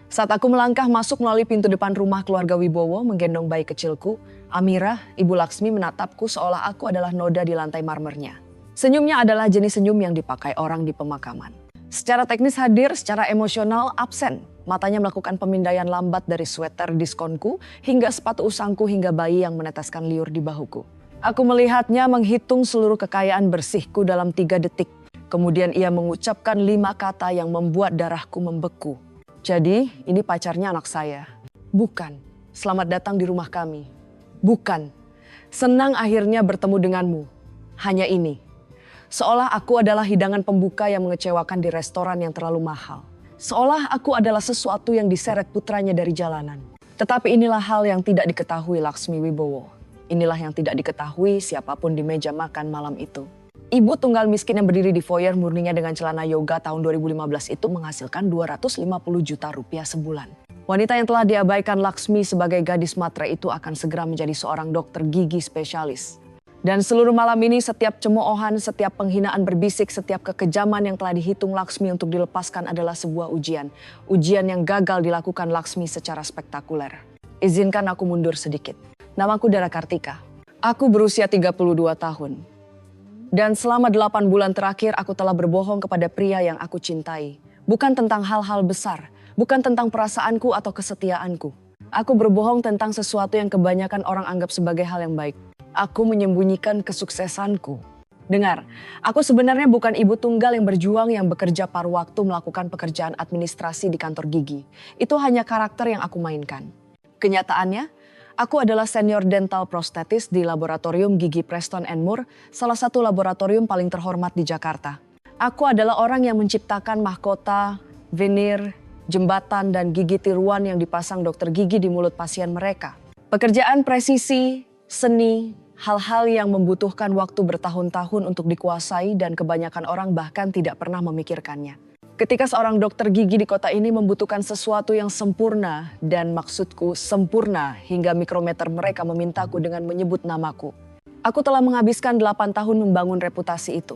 Saat aku melangkah masuk melalui pintu depan rumah keluarga Wibowo menggendong bayi kecilku, Amirah, Ibu Laksmi menatapku seolah aku adalah noda di lantai marmernya. Senyumnya adalah jenis senyum yang dipakai orang di pemakaman. Secara teknis hadir, secara emosional absen. Matanya melakukan pemindaian lambat dari sweater diskonku hingga sepatu usangku hingga bayi yang meneteskan liur di bahuku. Aku melihatnya menghitung seluruh kekayaan bersihku dalam 3 detik. Kemudian ia mengucapkan 5 kata yang membuat darahku membeku. Jadi, ini pacarnya anak saya. Bukan. Selamat datang di rumah kami. Bukan. Senang akhirnya bertemu denganmu. Hanya ini. Seolah aku adalah hidangan pembuka yang mengecewakan di restoran yang terlalu mahal. Seolah aku adalah sesuatu yang diseret putranya dari jalanan. Tetapi inilah hal yang tidak diketahui Laksmi Wibowo. Inilah yang tidak diketahui siapapun di meja makan malam itu. Ibu tunggal miskin yang berdiri di foyer murninya dengan celana yoga tahun 2015 itu menghasilkan 250 juta rupiah sebulan. Wanita yang telah diabaikan Laksmi sebagai gadis matre itu akan segera menjadi seorang dokter gigi spesialis. Dan seluruh malam ini setiap cemoohan, setiap penghinaan berbisik, setiap kekejaman yang telah dihitung Laksmi untuk dilepaskan adalah sebuah ujian. Ujian yang gagal dilakukan Laksmi secara spektakuler. Izinkan aku mundur sedikit. Namaku Dara Kartika. Aku berusia 32 tahun. Dan selama 8 bulan terakhir aku telah berbohong kepada pria yang aku cintai. Bukan tentang hal-hal besar, bukan tentang perasaanku atau kesetiaanku. Aku berbohong tentang sesuatu yang kebanyakan orang anggap sebagai hal yang baik. Aku menyembunyikan kesuksesanku. Dengar, aku sebenarnya bukan ibu tunggal yang berjuang yang bekerja paruh waktu melakukan pekerjaan administrasi di kantor gigi. Itu hanya karakter yang aku mainkan. Kenyataannya, aku adalah senior dental prostetis di laboratorium gigi Preston & Moore, salah satu laboratorium paling terhormat di Jakarta. Aku adalah orang yang menciptakan mahkota, veneer, jembatan, dan gigi tiruan yang dipasang dokter gigi di mulut pasien mereka. Pekerjaan presisi, seni, hal-hal yang membutuhkan waktu bertahun-tahun untuk dikuasai dan kebanyakan orang bahkan tidak pernah memikirkannya. Ketika seorang dokter gigi di kota ini membutuhkan sesuatu yang sempurna, dan maksudku sempurna hingga mikrometer mereka memintaku dengan menyebut namaku. Aku telah menghabiskan 8 tahun membangun reputasi itu.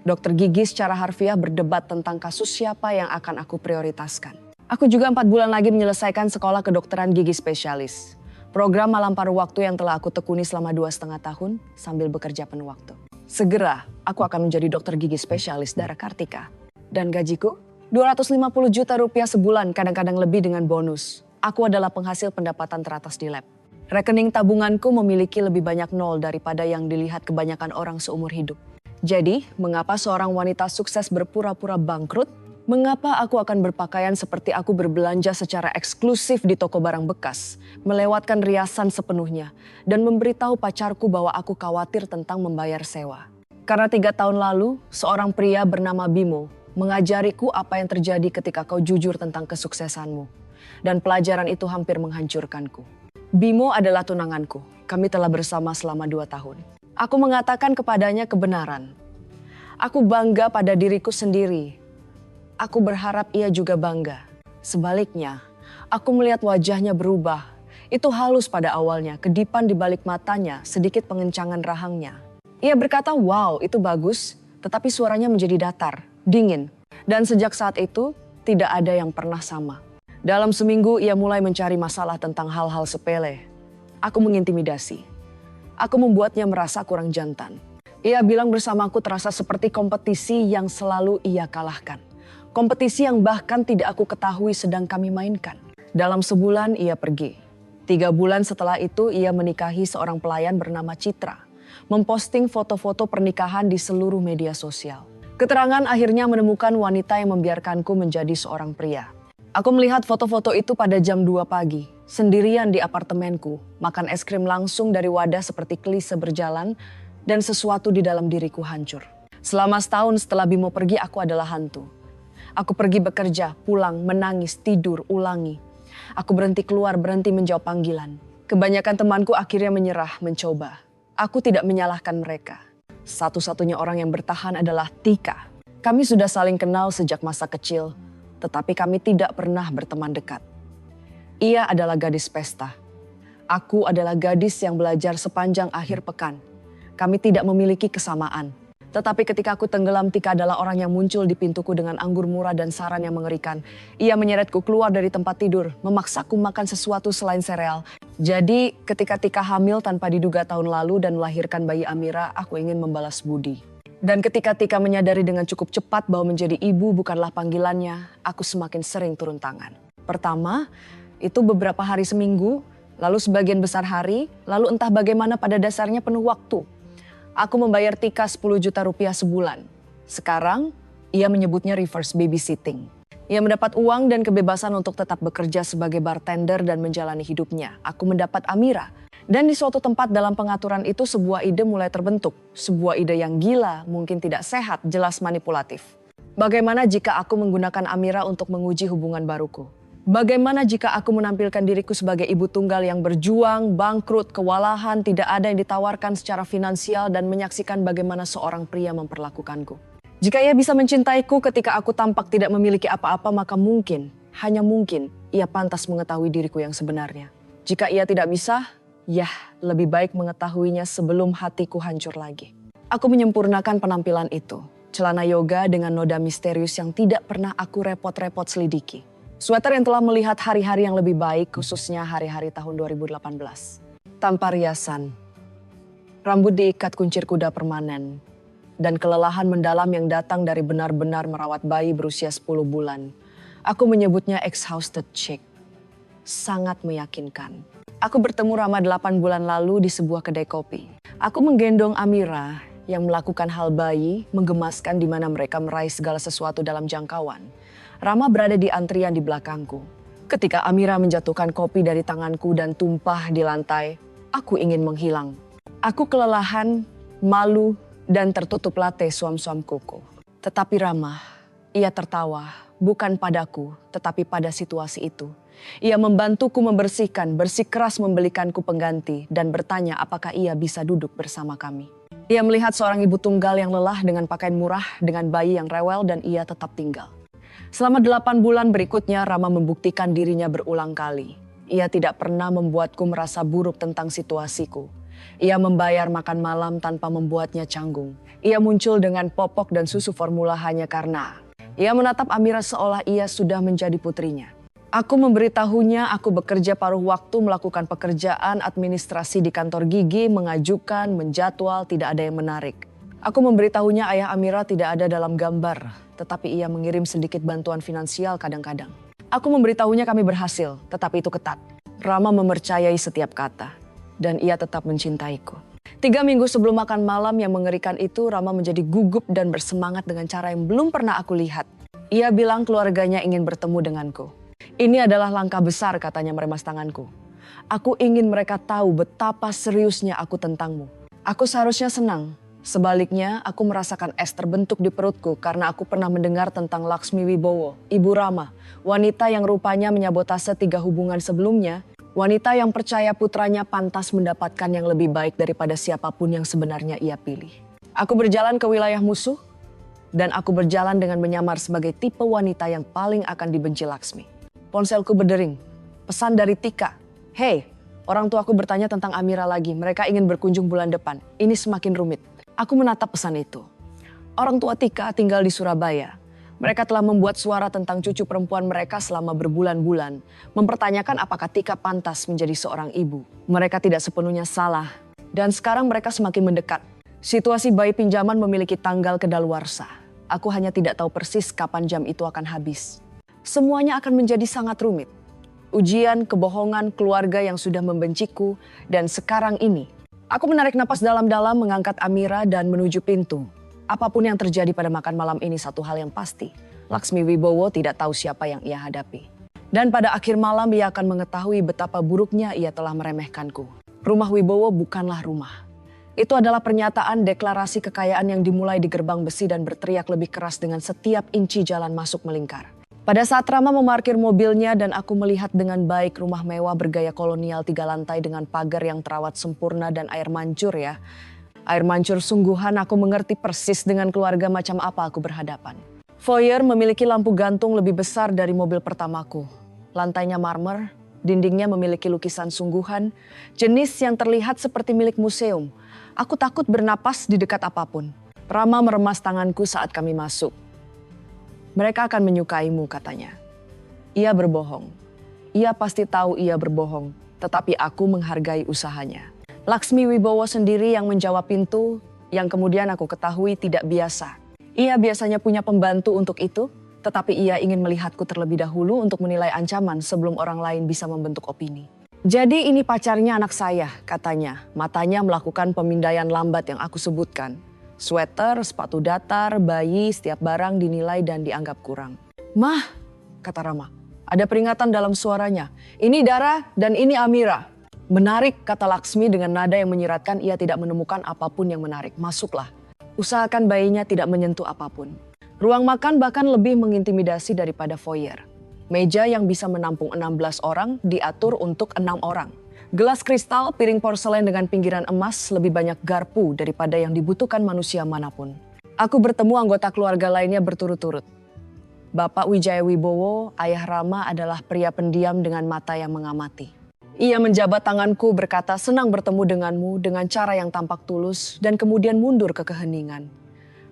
Dokter gigi secara harfiah berdebat tentang kasus siapa yang akan aku prioritaskan. Aku juga 4 bulan lagi menyelesaikan sekolah kedokteran gigi spesialis. Program malam paruh waktu yang telah aku tekuni selama 2,5 tahun sambil bekerja penuh waktu. Segera, aku akan menjadi dokter gigi spesialis Dara Kartika. Dan gajiku? 250 juta rupiah sebulan, kadang-kadang lebih dengan bonus. Aku adalah penghasil pendapatan teratas di lab. Rekening tabunganku memiliki lebih banyak nol daripada yang dilihat kebanyakan orang seumur hidup. Jadi, mengapa seorang wanita sukses berpura-pura bangkrut? Mengapa aku akan berpakaian seperti aku berbelanja secara eksklusif di toko barang bekas, melewatkan riasan sepenuhnya, dan memberitahu pacarku bahwa aku khawatir tentang membayar sewa? Karena 3 tahun lalu, seorang pria bernama Bimo mengajariku apa yang terjadi ketika kau jujur tentang kesuksesanmu. Dan pelajaran itu hampir menghancurkanku. Bimo adalah tunanganku. Kami telah bersama selama 2 tahun. Aku mengatakan kepadanya kebenaran. Aku bangga pada diriku sendiri. Aku berharap ia juga bangga. Sebaliknya, aku melihat wajahnya berubah. Itu halus pada awalnya, kedipan di balik matanya, sedikit pengencangan rahangnya. Ia berkata, wow, itu bagus, tetapi suaranya menjadi datar, dingin. Dan sejak saat itu, tidak ada yang pernah sama. Dalam seminggu, ia mulai mencari masalah tentang hal-hal sepele. Aku mengintimidasi. Aku membuatnya merasa kurang jantan. Ia bilang bersamaku terasa seperti kompetisi yang selalu ia kalahkan. Kompetisi yang bahkan tidak aku ketahui sedang kami mainkan. Dalam sebulan, ia pergi. 3 bulan setelah itu, ia menikahi seorang pelayan bernama Citra. Memposting foto-foto pernikahan di seluruh media sosial. Keterangan akhirnya menemukan wanita yang membiarkanku menjadi seorang pria. Aku melihat foto-foto itu pada jam 2 pagi, sendirian di apartemenku, makan es krim langsung dari wadah seperti klise berjalan, dan sesuatu di dalam diriku hancur. Selama setahun setelah Bimo pergi, aku adalah hantu. Aku pergi bekerja, pulang, menangis, tidur, ulangi. Aku berhenti keluar, berhenti menjawab panggilan. Kebanyakan temanku akhirnya menyerah, mencoba. Aku tidak menyalahkan mereka. Satu-satunya orang yang bertahan adalah Tika. Kami sudah saling kenal sejak masa kecil, tetapi kami tidak pernah berteman dekat. Ia adalah gadis pesta. Aku adalah gadis yang belajar sepanjang akhir pekan. Kami tidak memiliki kesamaan. Tetapi ketika aku tenggelam, Tika adalah orang yang muncul di pintuku dengan anggur murah dan saran yang mengerikan. Ia menyeretku keluar dari tempat tidur, memaksaku makan sesuatu selain sereal. Jadi ketika Tika hamil tanpa diduga tahun lalu dan melahirkan bayi Amira, aku ingin membalas budi. Dan ketika Tika menyadari dengan cukup cepat bahwa menjadi ibu bukanlah panggilannya, aku semakin sering turun tangan. Pertama, itu beberapa hari seminggu, lalu sebagian besar hari, lalu entah bagaimana pada dasarnya penuh waktu. Aku membayar Tika 10 juta rupiah sebulan. Sekarang, ia menyebutnya reverse babysitting. Ia mendapat uang dan kebebasan untuk tetap bekerja sebagai bartender dan menjalani hidupnya. Aku mendapat Amira. Dan di suatu tempat dalam pengaturan itu sebuah ide mulai terbentuk. Sebuah ide yang gila, mungkin tidak sehat, jelas manipulatif. Bagaimana jika aku menggunakan Amira untuk menguji hubungan baruku? Bagaimana jika aku menampilkan diriku sebagai ibu tunggal yang berjuang, bangkrut, kewalahan, tidak ada yang ditawarkan secara finansial dan menyaksikan bagaimana seorang pria memperlakukanku? Jika ia bisa mencintaiku ketika aku tampak tidak memiliki apa-apa, maka mungkin, hanya mungkin, ia pantas mengetahui diriku yang sebenarnya. Jika ia tidak bisa, ya lebih baik mengetahuinya sebelum hatiku hancur lagi. Aku menyempurnakan penampilan itu. Celana yoga dengan noda misterius yang tidak pernah aku repot-repot selidiki. Sweater yang telah melihat hari-hari yang lebih baik, khususnya hari-hari tahun 2018. Tanpa riasan, rambut diikat kuncir kuda permanen, dan kelelahan mendalam yang datang dari benar-benar merawat bayi berusia 10 bulan. Aku menyebutnya exhausted chick. Sangat meyakinkan. Aku bertemu Rama 8 bulan lalu di sebuah kedai kopi. Aku menggendong Amira yang melakukan hal bayi, menggemaskan di mana mereka meraih segala sesuatu dalam jangkauan. Rama berada di antrian di belakangku. Ketika Amira menjatuhkan kopi dari tanganku dan tumpah di lantai, aku ingin menghilang. Aku kelelahan, malu, dan tertutup latte suam-suam kuku. Tetapi Rama, ia tertawa, bukan padaku, tetapi pada situasi itu. Ia membantuku membersihkan, bersikeras membelikanku pengganti, dan bertanya apakah ia bisa duduk bersama kami. Ia melihat seorang ibu tunggal yang lelah dengan pakaian murah, dengan bayi yang rewel, dan ia tetap tinggal. Selama 8 bulan berikutnya, Rama membuktikan dirinya berulang kali. Ia tidak pernah membuatku merasa buruk tentang situasiku. Ia membayar makan malam tanpa membuatnya canggung. Ia muncul dengan popok dan susu formula hanya karena ia menatap Amira seolah ia sudah menjadi putrinya. Aku memberitahunya aku bekerja paruh waktu melakukan pekerjaan administrasi di kantor gigi, mengajukan, menjadwal, tidak ada yang menarik. Aku memberitahunya ayah Amira tidak ada dalam gambar, tetapi ia mengirim sedikit bantuan finansial kadang-kadang. Aku memberitahunya kami berhasil, tetapi itu ketat. Rama mempercayai setiap kata, dan ia tetap mencintaiku. 3 minggu sebelum makan malam yang mengerikan itu, Rama menjadi gugup dan bersemangat dengan cara yang belum pernah aku lihat. Ia bilang keluarganya ingin bertemu denganku. Ini adalah langkah besar, katanya meremas tanganku. Aku ingin mereka tahu betapa seriusnya aku tentangmu. Aku seharusnya senang. Sebaliknya, aku merasakan es terbentuk di perutku karena aku pernah mendengar tentang Laksmi Wibowo, ibu Rama, wanita yang rupanya menyabotase 3 hubungan sebelumnya, wanita yang percaya putranya pantas mendapatkan yang lebih baik daripada siapapun yang sebenarnya ia pilih. Aku berjalan ke wilayah musuh, dan aku berjalan dengan menyamar sebagai tipe wanita yang paling akan dibenci Laksmi. Ponselku berdering, pesan dari Tika. Hei, orang tuaku bertanya tentang Amira lagi, mereka ingin berkunjung bulan depan, ini semakin rumit. Aku menatap pesan itu. Orang tua Tika tinggal di Surabaya. Mereka telah membuat suara tentang cucu perempuan mereka selama berbulan-bulan. Mempertanyakan apakah Tika pantas menjadi seorang ibu. Mereka tidak sepenuhnya salah. Dan sekarang mereka semakin mendekat. Situasi bayi pinjaman memiliki tanggal kedaluarsa. Aku hanya tidak tahu persis kapan jam itu akan habis. Semuanya akan menjadi sangat rumit. Ujian, kebohongan, keluarga yang sudah membenciku, dan sekarang ini. Aku menarik napas dalam-dalam, mengangkat Amira dan menuju pintu. Apapun yang terjadi pada makan malam ini satu hal yang pasti. Laksmi Wibowo tidak tahu siapa yang ia hadapi. Dan pada akhir malam ia akan mengetahui betapa buruknya ia telah meremehkanku. Rumah Wibowo bukanlah rumah. Itu adalah pernyataan deklarasi kekayaan yang dimulai di gerbang besi dan berteriak lebih keras dengan setiap inci jalan masuk melingkar. Pada saat Rama memarkir mobilnya dan aku melihat dengan baik rumah mewah bergaya kolonial 3 lantai dengan pagar yang terawat sempurna dan air mancur ya. Air mancur sungguhan, aku mengerti persis dengan keluarga macam apa aku berhadapan. Foyer memiliki lampu gantung lebih besar dari mobil pertamaku. Lantainya marmer, dindingnya memiliki lukisan sungguhan, jenis yang terlihat seperti milik museum. Aku takut bernapas di dekat apapun. Rama meremas tanganku saat kami masuk. Mereka akan menyukaimu, katanya. Ia berbohong. Ia pasti tahu ia berbohong, tetapi aku menghargai usahanya. Laksmi Wibowo sendiri yang menjawab pintu, yang kemudian aku ketahui tidak biasa. Ia biasanya punya pembantu untuk itu, tetapi ia ingin melihatku terlebih dahulu untuk menilai ancaman sebelum orang lain bisa membentuk opini. Jadi ini pacarnya anak saya, katanya. Matanya melakukan pemindaian lambat yang aku sebutkan. Sweater, sepatu datar, bayi, setiap barang dinilai dan dianggap kurang. Mah, kata Rama. Ada peringatan dalam suaranya. Ini Dara dan ini Amira. Menarik, kata Laksmi dengan nada yang menyiratkan ia tidak menemukan apapun yang menarik. Masuklah. Usahakan bayinya tidak menyentuh apapun. Ruang makan bahkan lebih mengintimidasi daripada foyer. Meja yang bisa menampung 16 orang diatur untuk 6 orang. Gelas kristal, piring porselen dengan pinggiran emas lebih banyak garpu daripada yang dibutuhkan manusia manapun. Aku bertemu anggota keluarga lainnya berturut-turut. Bapak Wijaya Wibowo, ayah Rama adalah pria pendiam dengan mata yang mengamati. Ia menjabat tanganku berkata senang bertemu denganmu dengan cara yang tampak tulus dan kemudian mundur ke keheningan.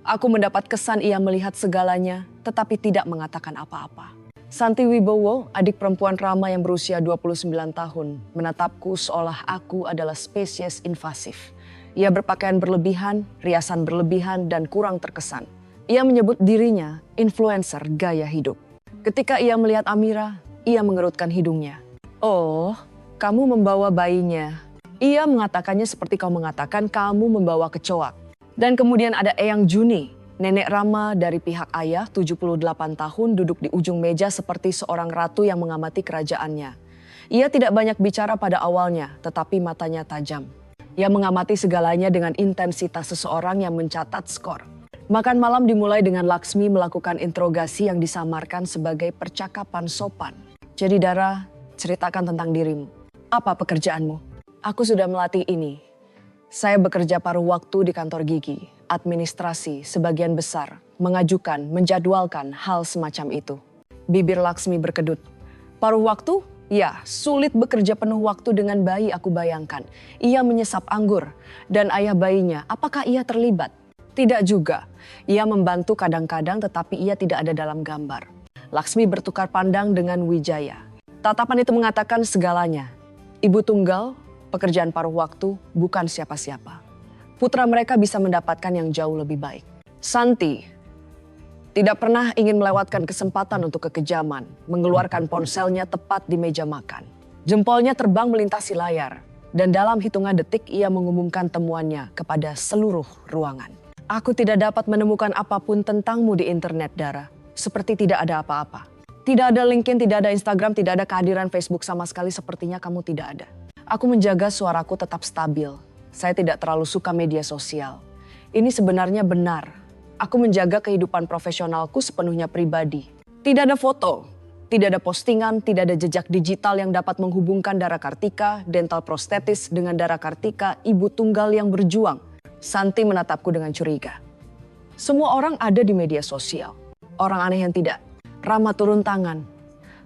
Aku mendapat kesan ia melihat segalanya tetapi tidak mengatakan apa-apa. Santi Wibowo, adik perempuan Rama yang berusia 29 tahun, menatapku seolah aku adalah spesies invasif. Ia berpakaian berlebihan, riasan berlebihan, dan kurang terkesan. Ia menyebut dirinya influencer gaya hidup. Ketika ia melihat Amira, ia mengerutkan hidungnya. Oh, kamu membawa bayinya. Ia mengatakannya seperti kau mengatakan kamu membawa kecoak. Dan kemudian ada Eyang Juni. Nenek Rama dari pihak ayah 78 tahun duduk di ujung meja seperti seorang ratu yang mengamati kerajaannya. Ia tidak banyak bicara pada awalnya, tetapi matanya tajam. Ia mengamati segalanya dengan intensitas seseorang yang mencatat skor. Makan malam dimulai dengan Laksmi melakukan interogasi yang disamarkan sebagai percakapan sopan. Jadi Dara, ceritakan tentang dirimu. Apa pekerjaanmu? Aku sudah melatih ini. Saya bekerja paruh waktu di kantor gigi. Administrasi sebagian besar mengajukan, menjadwalkan hal semacam itu. Bibir Laksmi berkedut. Paruh waktu? Ya, sulit bekerja penuh waktu dengan bayi aku bayangkan. Ia menyesap anggur. Dan ayah bayinya, apakah ia terlibat? Tidak juga. Ia membantu kadang-kadang tetapi ia tidak ada dalam gambar. Laksmi bertukar pandang dengan Wijaya. Tatapan itu mengatakan segalanya. Ibu tunggal, pekerjaan paruh waktu, bukan siapa-siapa. Putra mereka bisa mendapatkan yang jauh lebih baik. Santi tidak pernah ingin melewatkan kesempatan untuk kekejaman, mengeluarkan ponselnya tepat di meja makan. Jempolnya terbang melintasi layar, dan dalam hitungan detik ia mengumumkan temuannya kepada seluruh ruangan. Aku tidak dapat menemukan apapun tentangmu di internet, Dara. Seperti tidak ada apa-apa. Tidak ada LinkedIn, tidak ada Instagram, tidak ada kehadiran Facebook sama sekali, sepertinya kamu tidak ada. Aku menjaga suaraku tetap stabil. Saya tidak terlalu suka media sosial. Ini sebenarnya benar. Aku menjaga kehidupan profesionalku sepenuhnya pribadi. Tidak ada foto, tidak ada postingan, tidak ada jejak digital yang dapat menghubungkan Dara Kartika, dental prostetis dengan Dara Kartika, ibu tunggal yang berjuang. Santi menatapku dengan curiga. Semua orang ada di media sosial. Orang aneh yang tidak. Rama turun tangan.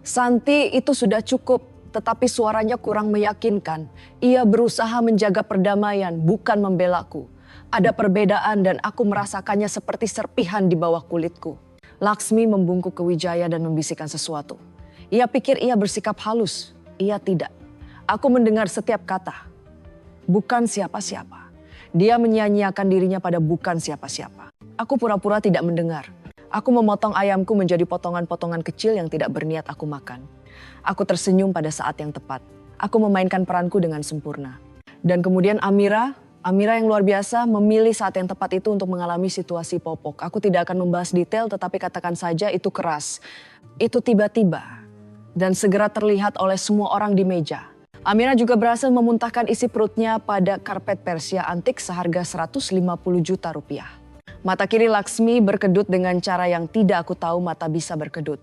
Santi itu sudah cukup. Tetapi suaranya kurang meyakinkan. Ia berusaha menjaga perdamaian, bukan membelaku. Ada perbedaan dan aku merasakannya seperti serpihan di bawah kulitku. Laksmi membungkuk ke Wijaya dan membisikkan sesuatu. Ia pikir ia bersikap halus. Ia tidak. Aku mendengar setiap kata. Bukan siapa-siapa. Dia menyia-nyiakan dirinya pada bukan siapa-siapa. Aku pura-pura tidak mendengar. Aku memotong ayamku menjadi potongan-potongan kecil yang tidak berniat aku makan. Aku tersenyum pada saat yang tepat. Aku memainkan peranku dengan sempurna. Dan kemudian Amira yang luar biasa memilih saat yang tepat itu untuk mengalami situasi popok. Aku tidak akan membahas detail tetapi katakan saja itu keras. Itu tiba-tiba. Dan segera terlihat oleh semua orang di meja. Amira juga berhasil memuntahkan isi perutnya pada karpet Persia antik seharga 150 juta rupiah. Mata kiri Laksmi berkedut dengan cara yang tidak aku tahu mata bisa berkedut.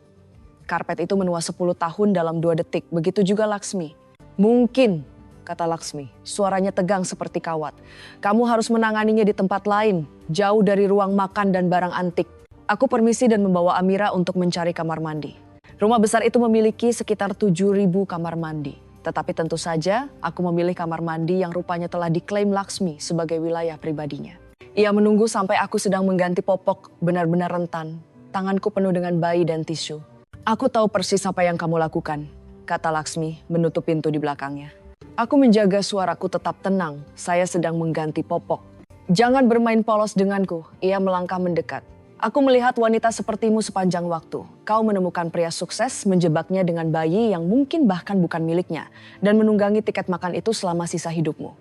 Karpet itu menua 10 tahun dalam 2 detik, begitu juga Laksmi. Mungkin, kata Laksmi, suaranya tegang seperti kawat. Kamu harus menanganinya di tempat lain, jauh dari ruang makan dan barang antik. Aku permisi dan membawa Amira untuk mencari kamar mandi. Rumah besar itu memiliki sekitar 7.000 kamar mandi. Tetapi tentu saja, aku memilih kamar mandi yang rupanya telah diklaim Laksmi sebagai wilayah pribadinya. Ia menunggu sampai aku sedang mengganti popok benar-benar rentan. Tanganku penuh dengan bayi dan tisu. Aku tahu persis apa yang kamu lakukan, kata Laksmi menutup pintu di belakangnya. Aku menjaga suaraku tetap tenang, saya sedang mengganti popok. Jangan bermain polos denganku, ia melangkah mendekat. Aku melihat wanita sepertimu sepanjang waktu. Kau menemukan pria sukses, menjebaknya dengan bayi yang mungkin bahkan bukan miliknya, dan menunggangi tiket makan itu selama sisa hidupmu.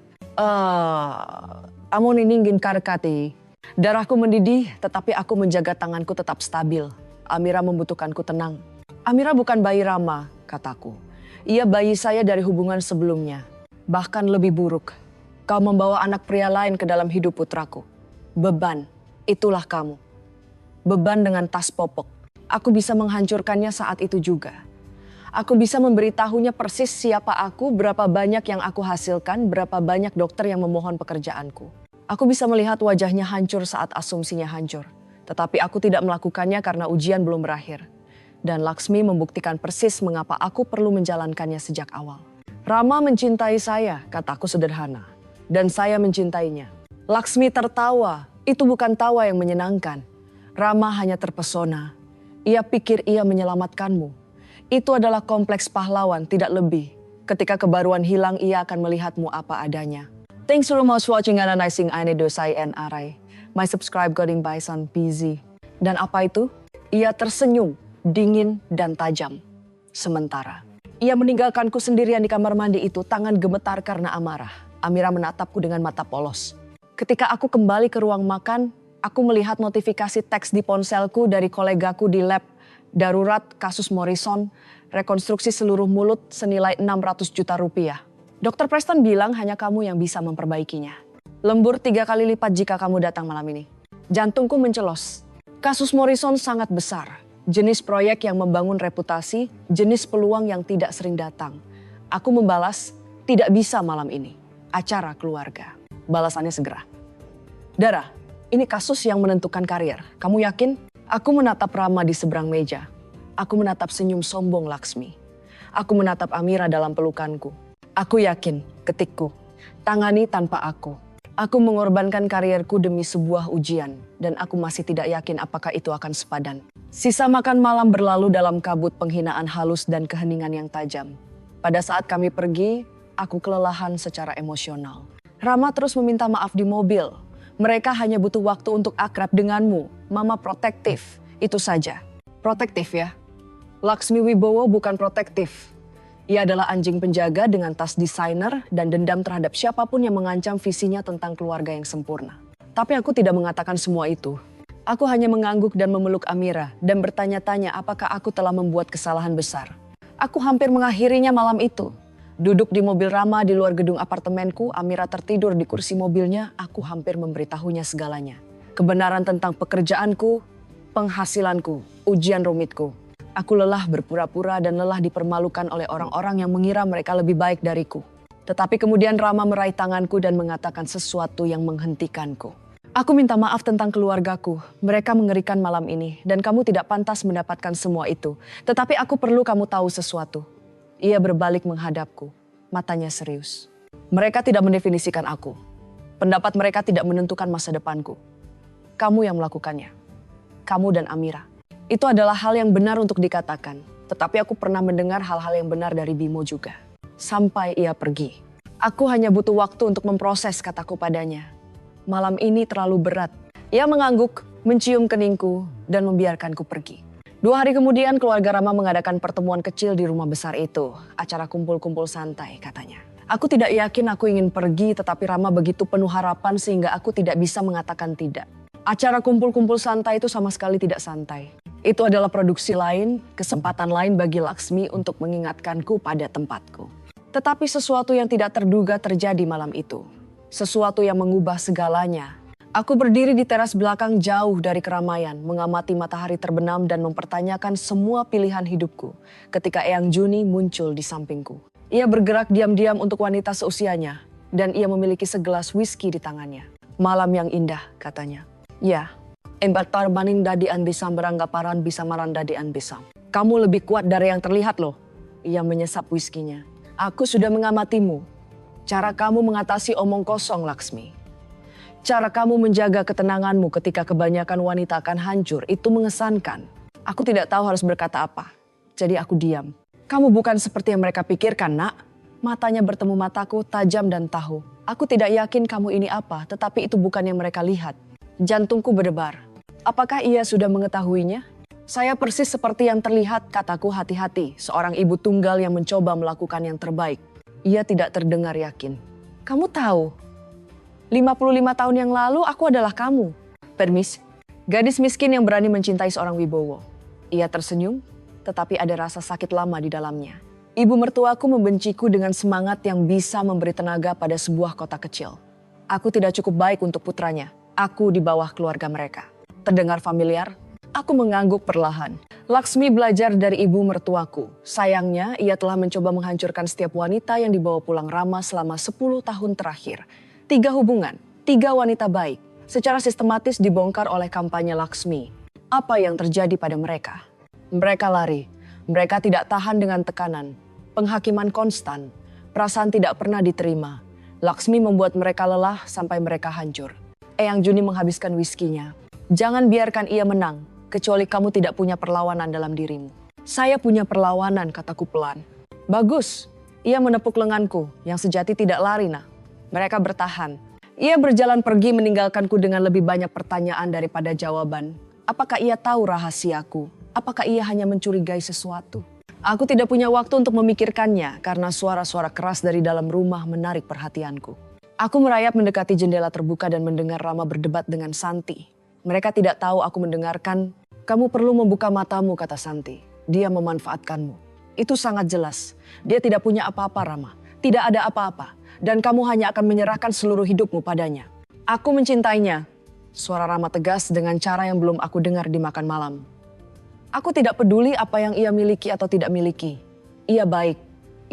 Amun ini ingin karkati. Darahku mendidih, tetapi aku menjaga tanganku tetap stabil. Amira membutuhkanku tenang. Amira bukan bayi Rama, kataku. Ia bayi saya dari hubungan sebelumnya. Bahkan lebih buruk. Kau membawa anak pria lain ke dalam hidup putraku. Beban, itulah kamu. Beban dengan tas popok. Aku bisa menghancurkannya saat itu juga. Aku bisa memberitahunya persis siapa aku, berapa banyak yang aku hasilkan, berapa banyak dokter yang memohon pekerjaanku. Aku bisa melihat wajahnya hancur saat asumsinya hancur. Tetapi aku tidak melakukannya karena ujian belum berakhir. Dan Laksmi membuktikan persis mengapa aku perlu menjalankannya sejak awal. Rama mencintai saya, kataku sederhana. Dan saya mencintainya. Laksmi tertawa, itu bukan tawa yang menyenangkan. Rama hanya terpesona. Ia pikir ia menyelamatkanmu. Itu adalah kompleks pahlawan, tidak lebih. Ketika kebaruan hilang, ia akan melihatmu apa adanya. Thanks so much for watching analyzing Ane Dosai and Arai. My subscribe Goding Bison PZ. Dan apa itu? Ia tersenyum, dingin dan tajam. Sementara ia meninggalkanku sendirian di kamar mandi itu, tangan gemetar karena amarah. Amira menatapku dengan mata polos. Ketika aku kembali ke ruang makan, aku melihat notifikasi teks di ponselku dari kolegaku di lab darurat kasus Morrison, rekonstruksi seluruh mulut senilai 600 juta rupiah. Dr. Preston bilang hanya kamu yang bisa memperbaikinya. Lembur 3 kali lipat jika kamu datang malam ini. Jantungku mencelos. Kasus Morrison sangat besar. Jenis proyek yang membangun reputasi, jenis peluang yang tidak sering datang. Aku membalas, tidak bisa malam ini. Acara keluarga. Balasannya segera. Dara, ini kasus yang menentukan karir. Kamu yakin? Aku menatap Rama di seberang meja. Aku menatap senyum sombong Laksmi. Aku menatap Amira dalam pelukanku. Aku yakin, ketikku. Tangani tanpa aku. Aku mengorbankan karierku demi sebuah ujian. Dan aku masih tidak yakin apakah itu akan sepadan. Sisa makan malam berlalu dalam kabut penghinaan halus dan keheningan yang tajam. Pada saat kami pergi, aku kelelahan secara emosional. Rama terus meminta maaf di mobil. Mereka hanya butuh waktu untuk akrab denganmu. Mama protektif, itu saja. Protektif ya? Laksmi Wibowo bukan protektif. Ia adalah anjing penjaga dengan tas desainer dan dendam terhadap siapapun yang mengancam visinya tentang keluarga yang sempurna. Tapi aku tidak mengatakan semua itu. Aku hanya mengangguk dan memeluk Amira dan bertanya-tanya apakah aku telah membuat kesalahan besar. Aku hampir mengakhirinya malam itu. Duduk di mobil Rama di luar gedung apartemenku, Amira tertidur di kursi mobilnya, aku hampir memberitahunya segalanya. Kebenaran tentang pekerjaanku, penghasilanku, ujian rumitku. Aku lelah berpura-pura dan lelah dipermalukan oleh orang-orang yang mengira mereka lebih baik dariku. Tetapi kemudian Rama meraih tanganku dan mengatakan sesuatu yang menghentikanku. Aku minta maaf tentang keluargaku, mereka mengerikan malam ini dan kamu tidak pantas mendapatkan semua itu. Tetapi aku perlu kamu tahu sesuatu. Ia berbalik menghadapku, matanya serius. Mereka tidak mendefinisikan aku. Pendapat mereka tidak menentukan masa depanku. Kamu yang melakukannya. Kamu dan Amira. Itu adalah hal yang benar untuk dikatakan. Tetapi aku pernah mendengar hal-hal yang benar dari Bimo juga. Sampai ia pergi. Aku hanya butuh waktu untuk memproses, kataku padanya. Malam ini terlalu berat. Ia mengangguk, mencium keningku, dan membiarkanku pergi. 2 hari kemudian keluarga Rama mengadakan pertemuan kecil di rumah besar itu. Acara kumpul-kumpul santai katanya. Aku tidak yakin aku ingin pergi, tetapi Rama begitu penuh harapan sehingga aku tidak bisa mengatakan tidak. Acara kumpul-kumpul santai itu sama sekali tidak santai. Itu adalah produksi lain, kesempatan lain bagi Laksmi untuk mengingatkanku pada tempatku. Tetapi sesuatu yang tidak terduga terjadi malam itu. Sesuatu yang mengubah segalanya. Aku berdiri di teras belakang jauh dari keramaian, mengamati matahari terbenam dan mempertanyakan semua pilihan hidupku ketika Eyang Juni muncul di sampingku. Ia bergerak diam-diam untuk wanita seusianya dan ia memiliki segelas whisky di tangannya. Malam yang indah, katanya. Ya, embatar maning dadi an bisam beranggaparan bisa maranda di an bisam. Kamu lebih kuat dari yang terlihat loh. Ia menyesap whiskynya. Aku sudah mengamatimu. Cara kamu mengatasi omong kosong, Laksmi. Cara kamu menjaga ketenanganmu ketika kebanyakan wanita akan hancur itu mengesankan. Aku tidak tahu harus berkata apa. Jadi aku diam. Kamu bukan seperti yang mereka pikirkan, nak. Matanya bertemu mataku tajam dan tahu. Aku tidak yakin kamu ini apa, tetapi itu bukan yang mereka lihat. Jantungku berdebar. Apakah ia sudah mengetahuinya? Saya persis seperti yang terlihat, kataku hati-hati. Seorang ibu tunggal yang mencoba melakukan yang terbaik. Ia tidak terdengar yakin. Kamu tahu, 55 tahun yang lalu aku adalah kamu. Permis, gadis miskin yang berani mencintai seorang wibowo. Ia tersenyum, tetapi ada rasa sakit lama di dalamnya. Ibu mertuaku membenciku dengan semangat yang bisa memberi tenaga pada sebuah kota kecil. Aku tidak cukup baik untuk putranya. Aku di bawah keluarga mereka. Terdengar familiar? Aku mengangguk perlahan. Laksmi belajar dari ibu mertuaku. Sayangnya, ia telah mencoba menghancurkan setiap wanita yang dibawa pulang Rama selama 10 tahun terakhir. 3 hubungan, 3 wanita baik, secara sistematis dibongkar oleh kampanye Laksmi. Apa yang terjadi pada mereka? Mereka lari. Mereka tidak tahan dengan tekanan. Penghakiman konstan, perasaan tidak pernah diterima. Laksmi membuat mereka lelah sampai mereka hancur. Eyang Juni menghabiskan whiskinya. Jangan biarkan ia menang, kecuali kamu tidak punya perlawanan dalam dirimu. Saya punya perlawanan, kataku pelan. Bagus, ia menepuk lenganku yang sejati tidak lari, nah. Mereka bertahan. Ia berjalan pergi meninggalkanku dengan lebih banyak pertanyaan daripada jawaban. Apakah ia tahu rahasiaku? Apakah ia hanya mencurigai sesuatu? Aku tidak punya waktu untuk memikirkannya karena suara-suara keras dari dalam rumah menarik perhatianku. Aku merayap mendekati jendela terbuka dan mendengar Rama berdebat dengan Santi. Mereka tidak tahu aku mendengarkan. Kamu perlu membuka matamu, kata Santi. Dia memanfaatkanmu. Itu sangat jelas. Dia tidak punya apa-apa, Rama. Tidak ada apa-apa. Dan kamu hanya akan menyerahkan seluruh hidupmu padanya. Aku mencintainya. Suara Rama tegas dengan cara yang belum aku dengar di makan malam. Aku tidak peduli apa yang ia miliki atau tidak miliki. Ia baik,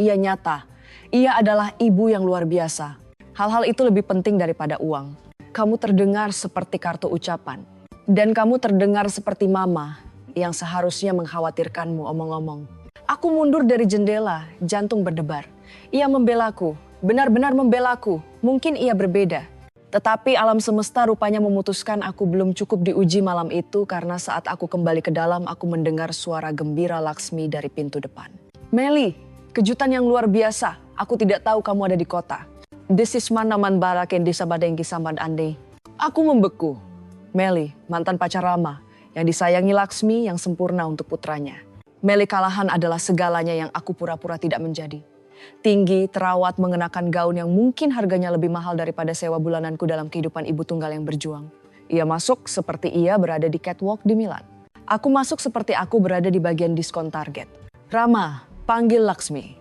ia nyata, ia adalah ibu yang luar biasa. Hal-hal itu lebih penting daripada uang. Kamu terdengar seperti kartu ucapan. Dan kamu terdengar seperti mama yang seharusnya mengkhawatirkanmu, omong-omong. Aku mundur dari jendela, jantung berdebar. Ia membelaku, benar-benar membelaku. Mungkin ia berbeda. Tetapi alam semesta rupanya memutuskan aku belum cukup diuji malam itu karena saat aku kembali ke dalam aku mendengar suara gembira Laksmi dari pintu depan. Meli, kejutan yang luar biasa. Aku tidak tahu kamu ada di kota. This is manaman baraken di sabadengki samad ande. Aku membeku. Meli, mantan pacar Rama, yang disayangi Laksmi yang sempurna untuk putranya. Meli Kalahan adalah segalanya yang aku pura-pura tidak menjadi. Tinggi, terawat, mengenakan gaun yang mungkin harganya lebih mahal daripada sewa bulananku dalam kehidupan ibu tunggal yang berjuang. Ia masuk seperti ia berada di catwalk di Milan. Aku masuk seperti aku berada di bagian diskon Target. Rama, panggil Laksmi.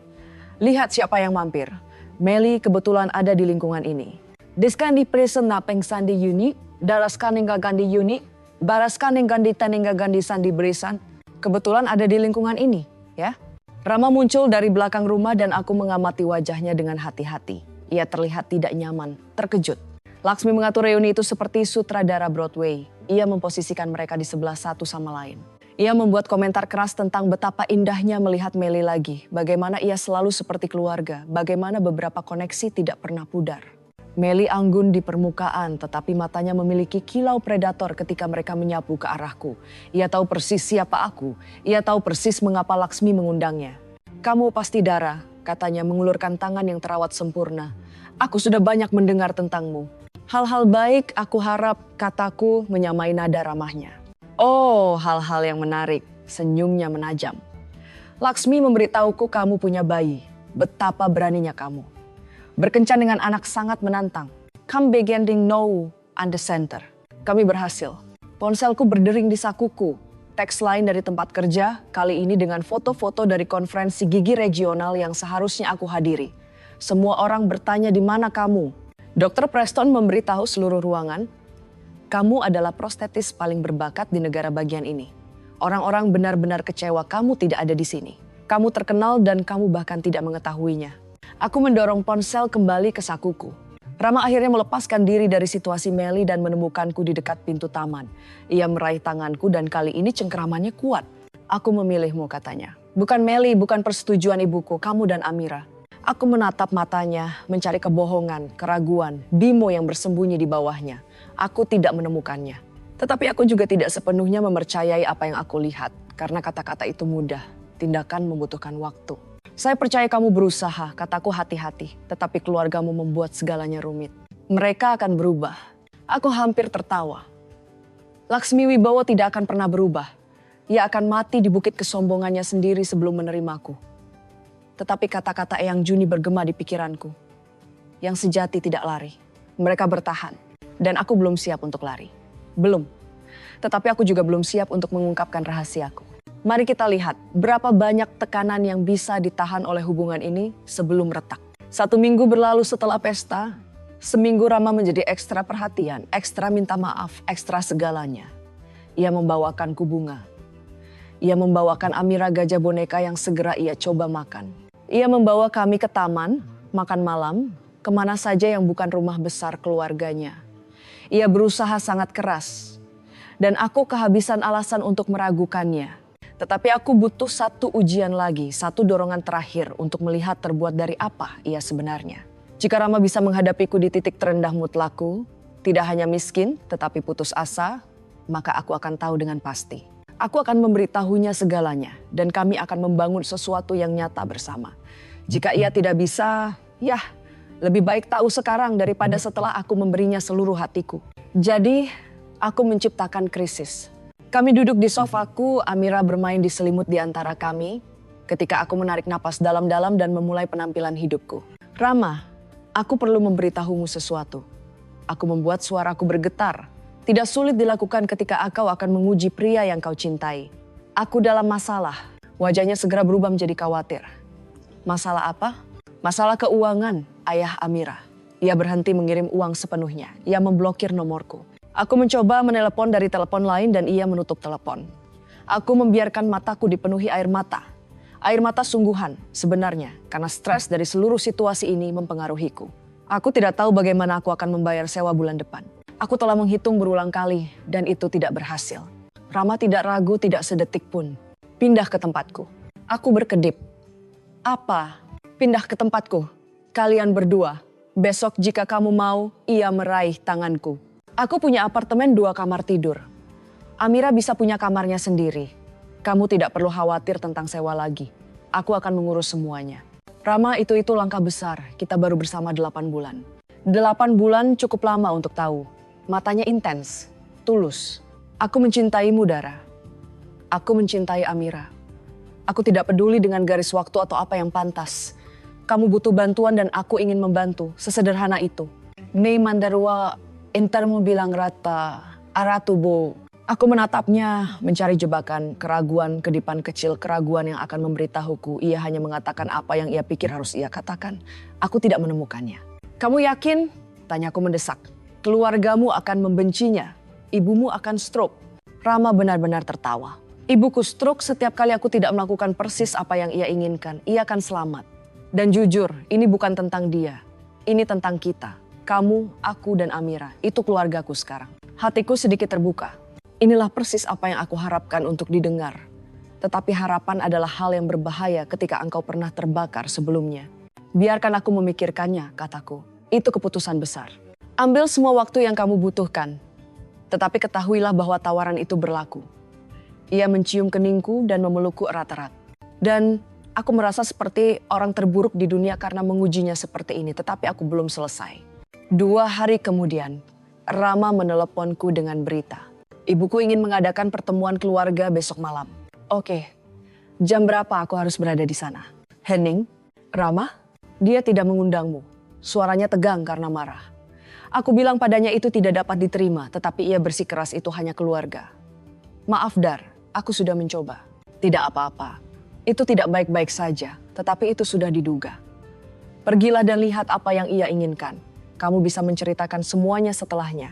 Lihat siapa yang mampir. Meli kebetulan ada di lingkungan ini. Deskan di presen napeng sandi uni, daraskan yang gandi uni, baraskan yang gandi taneng gandi sandi berisan. Kebetulan ada di lingkungan ini, ya. Rama muncul dari belakang rumah dan aku mengamati wajahnya dengan hati-hati. Ia terlihat tidak nyaman, terkejut. Laksmi mengatur reuni itu seperti sutradara Broadway. Ia memposisikan mereka di sebelah satu sama lain. Ia membuat komentar keras tentang betapa indahnya melihat Meli lagi. Bagaimana ia selalu seperti keluarga. Bagaimana beberapa koneksi tidak pernah pudar. Meli anggun di permukaan tetapi matanya memiliki kilau predator ketika mereka menyapu ke arahku. Ia tahu persis siapa aku. Ia tahu persis mengapa Laksmi mengundangnya. Kamu pasti Dara, katanya mengulurkan tangan yang terawat sempurna. Aku sudah banyak mendengar tentangmu. Hal-hal baik aku harap, kataku menyamai nada ramahnya. Oh, hal-hal yang menarik, senyumnya menajam. Laksmi memberitahuku kamu punya bayi. Betapa beraninya kamu. Berkencan dengan anak sangat menantang. Come beginning now and the center. Kami berhasil. Ponselku berdering di sakuku. Teks lain dari tempat kerja, kali ini dengan foto-foto dari konferensi gigi regional yang seharusnya aku hadiri. Semua orang bertanya di mana kamu. Dr. Preston memberitahu seluruh ruangan, kamu adalah prostetis paling berbakat di negara bagian ini. Orang-orang benar-benar kecewa kamu tidak ada di sini. Kamu terkenal dan kamu bahkan tidak mengetahuinya. Aku mendorong ponsel kembali ke sakuku. Rama akhirnya melepaskan diri dari situasi Meli dan menemukanku di dekat pintu taman. Ia meraih tanganku dan kali ini cengkeramannya kuat. Aku memilihmu, katanya. Bukan Meli, bukan persetujuan ibuku, kamu dan Amira. Aku menatap matanya, mencari kebohongan, keraguan, Bimo yang bersembunyi di bawahnya. Aku tidak menemukannya. Tetapi aku juga tidak sepenuhnya mempercayai apa yang aku lihat. Karena kata-kata itu mudah, tindakan membutuhkan waktu. Saya percaya kamu berusaha, kataku hati-hati. Tetapi keluargamu membuat segalanya rumit. Mereka akan berubah. Aku hampir tertawa. Laksmi Wibowo tidak akan pernah berubah. Ia akan mati di bukit kesombongannya sendiri sebelum menerimaku. Tetapi kata-kata Eyang Juni bergema di pikiranku. Yang sejati tidak lari. Mereka bertahan. Dan aku belum siap untuk lari. Belum. Tetapi aku juga belum siap untuk mengungkapkan rahasiaku. Mari kita lihat berapa banyak tekanan yang bisa ditahan oleh hubungan ini sebelum retak. 1 minggu berlalu setelah pesta. Seminggu Rama menjadi ekstra perhatian, ekstra minta maaf, ekstra segalanya. Ia membawakanku bunga. Ia membawakan Amira gajah boneka yang segera ia coba makan. Ia membawa kami ke taman, makan malam, kemana saja yang bukan rumah besar keluarganya. Ia berusaha sangat keras. Dan aku kehabisan alasan untuk meragukannya. Tetapi aku butuh satu ujian lagi, satu dorongan terakhir untuk melihat terbuat dari apa ia sebenarnya. Jika Rama bisa menghadapiku di titik terendah mutlakku, tidak hanya miskin tetapi putus asa, maka aku akan tahu dengan pasti. Aku akan memberitahunya segalanya dan kami akan membangun sesuatu yang nyata bersama. Jika ia tidak bisa, ya lebih baik tahu sekarang daripada setelah aku memberinya seluruh hatiku. Jadi, aku menciptakan krisis. Kami duduk di sofaku, Amira bermain di selimut di antara kami. Ketika aku menarik napas dalam-dalam dan memulai penampilan hidupku. Rama, aku perlu memberitahumu sesuatu. Aku membuat suaraku bergetar. Tidak sulit dilakukan ketika kau akan menguji pria yang kau cintai. Aku dalam masalah. Wajahnya segera berubah menjadi khawatir. Masalah apa? Masalah keuangan, ayah Amira. Ia berhenti mengirim uang sepenuhnya. Ia memblokir nomorku. Aku mencoba menelepon dari telepon lain dan ia menutup telepon. Aku membiarkan mataku dipenuhi air mata. Air mata sungguhan sebenarnya karena stres dari seluruh situasi ini mempengaruhiku. Aku tidak tahu bagaimana aku akan membayar sewa bulan depan. Aku telah menghitung berulang kali dan itu tidak berhasil. Rama tidak ragu, tidak sedetik pun. Pindah ke tempatku. Aku berkedip. Apa? Pindah ke tempatku. Kalian berdua. Besok jika kamu mau, ia meraih tanganku. Aku punya apartemen 2 kamar tidur. Amira bisa punya kamarnya sendiri. Kamu tidak perlu khawatir tentang sewa lagi. Aku akan mengurus semuanya. Rama, itu langkah besar. Kita baru bersama 8 bulan. 8 bulan cukup lama untuk tahu. Matanya intens, tulus. Aku mencintaimu, Dara. Aku mencintai Amira. Aku tidak peduli dengan garis waktu atau apa yang pantas. Kamu butuh bantuan dan aku ingin membantu. Sesederhana itu. Nei mandarwa entarmu bilang rata aratubo. Aku menatapnya, mencari jebakan, keraguan, kedipan kecil, keraguan yang akan memberitahuku. Ia hanya mengatakan apa yang ia pikir harus ia katakan. Aku tidak menemukannya. Kamu yakin? Tanyaku mendesak. Keluargamu akan membencinya. Ibumu akan stroke. Rama benar-benar tertawa. Ibuku stroke setiap kali aku tidak melakukan persis apa yang ia inginkan. Ia akan selamat. Dan jujur, ini bukan tentang dia. Ini tentang kita. Kamu, aku, dan Amira. Itu keluargaku sekarang. Hatiku sedikit terbuka. Inilah persis apa yang aku harapkan untuk didengar. Tetapi harapan adalah hal yang berbahaya ketika engkau pernah terbakar sebelumnya. Biarkan aku memikirkannya, kataku. Itu keputusan besar. Ambil semua waktu yang kamu butuhkan. Tetapi ketahuilah bahwa tawaran itu berlaku. Ia mencium keningku dan memelukku erat-erat. Dan aku merasa seperti orang terburuk di dunia karena mengujinya seperti ini. Tetapi aku belum selesai. 2 hari kemudian, Rama meneleponku dengan berita. Ibuku ingin mengadakan pertemuan keluarga besok malam. Oke, jam berapa aku harus berada di sana? Henning, Rama, dia tidak mengundangmu. Suaranya tegang karena marah. Aku bilang padanya itu tidak dapat diterima, tetapi ia bersikeras itu hanya keluarga. Maaf Dar, aku sudah mencoba. Tidak apa-apa. Itu tidak baik-baik saja, tetapi itu sudah diduga. Pergilah dan lihat apa yang ia inginkan. Kamu bisa menceritakan semuanya setelahnya.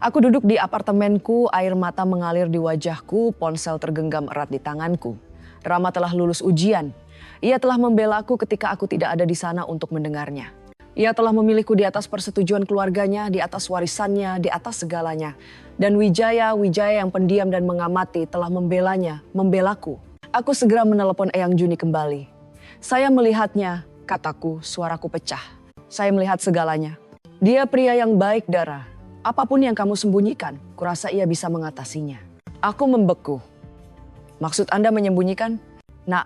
Aku duduk di apartemenku, air mata mengalir di wajahku, ponsel tergenggam erat di tanganku. Rama telah lulus ujian. Ia telah membela aku ketika aku tidak ada di sana untuk mendengarnya. Ia telah memilihku di atas persetujuan keluarganya, di atas warisannya, di atas segalanya. Dan Wijaya yang pendiam dan mengamati telah membelanya, membelaku. Aku segera menelepon Eyang Juni kembali. Saya melihatnya, kataku, suaraku pecah. Saya melihat segalanya. Dia pria yang baik, Dara. Apapun yang kamu sembunyikan, kurasa ia bisa mengatasinya. Aku membeku. Maksud Anda menyembunyikan? Nak,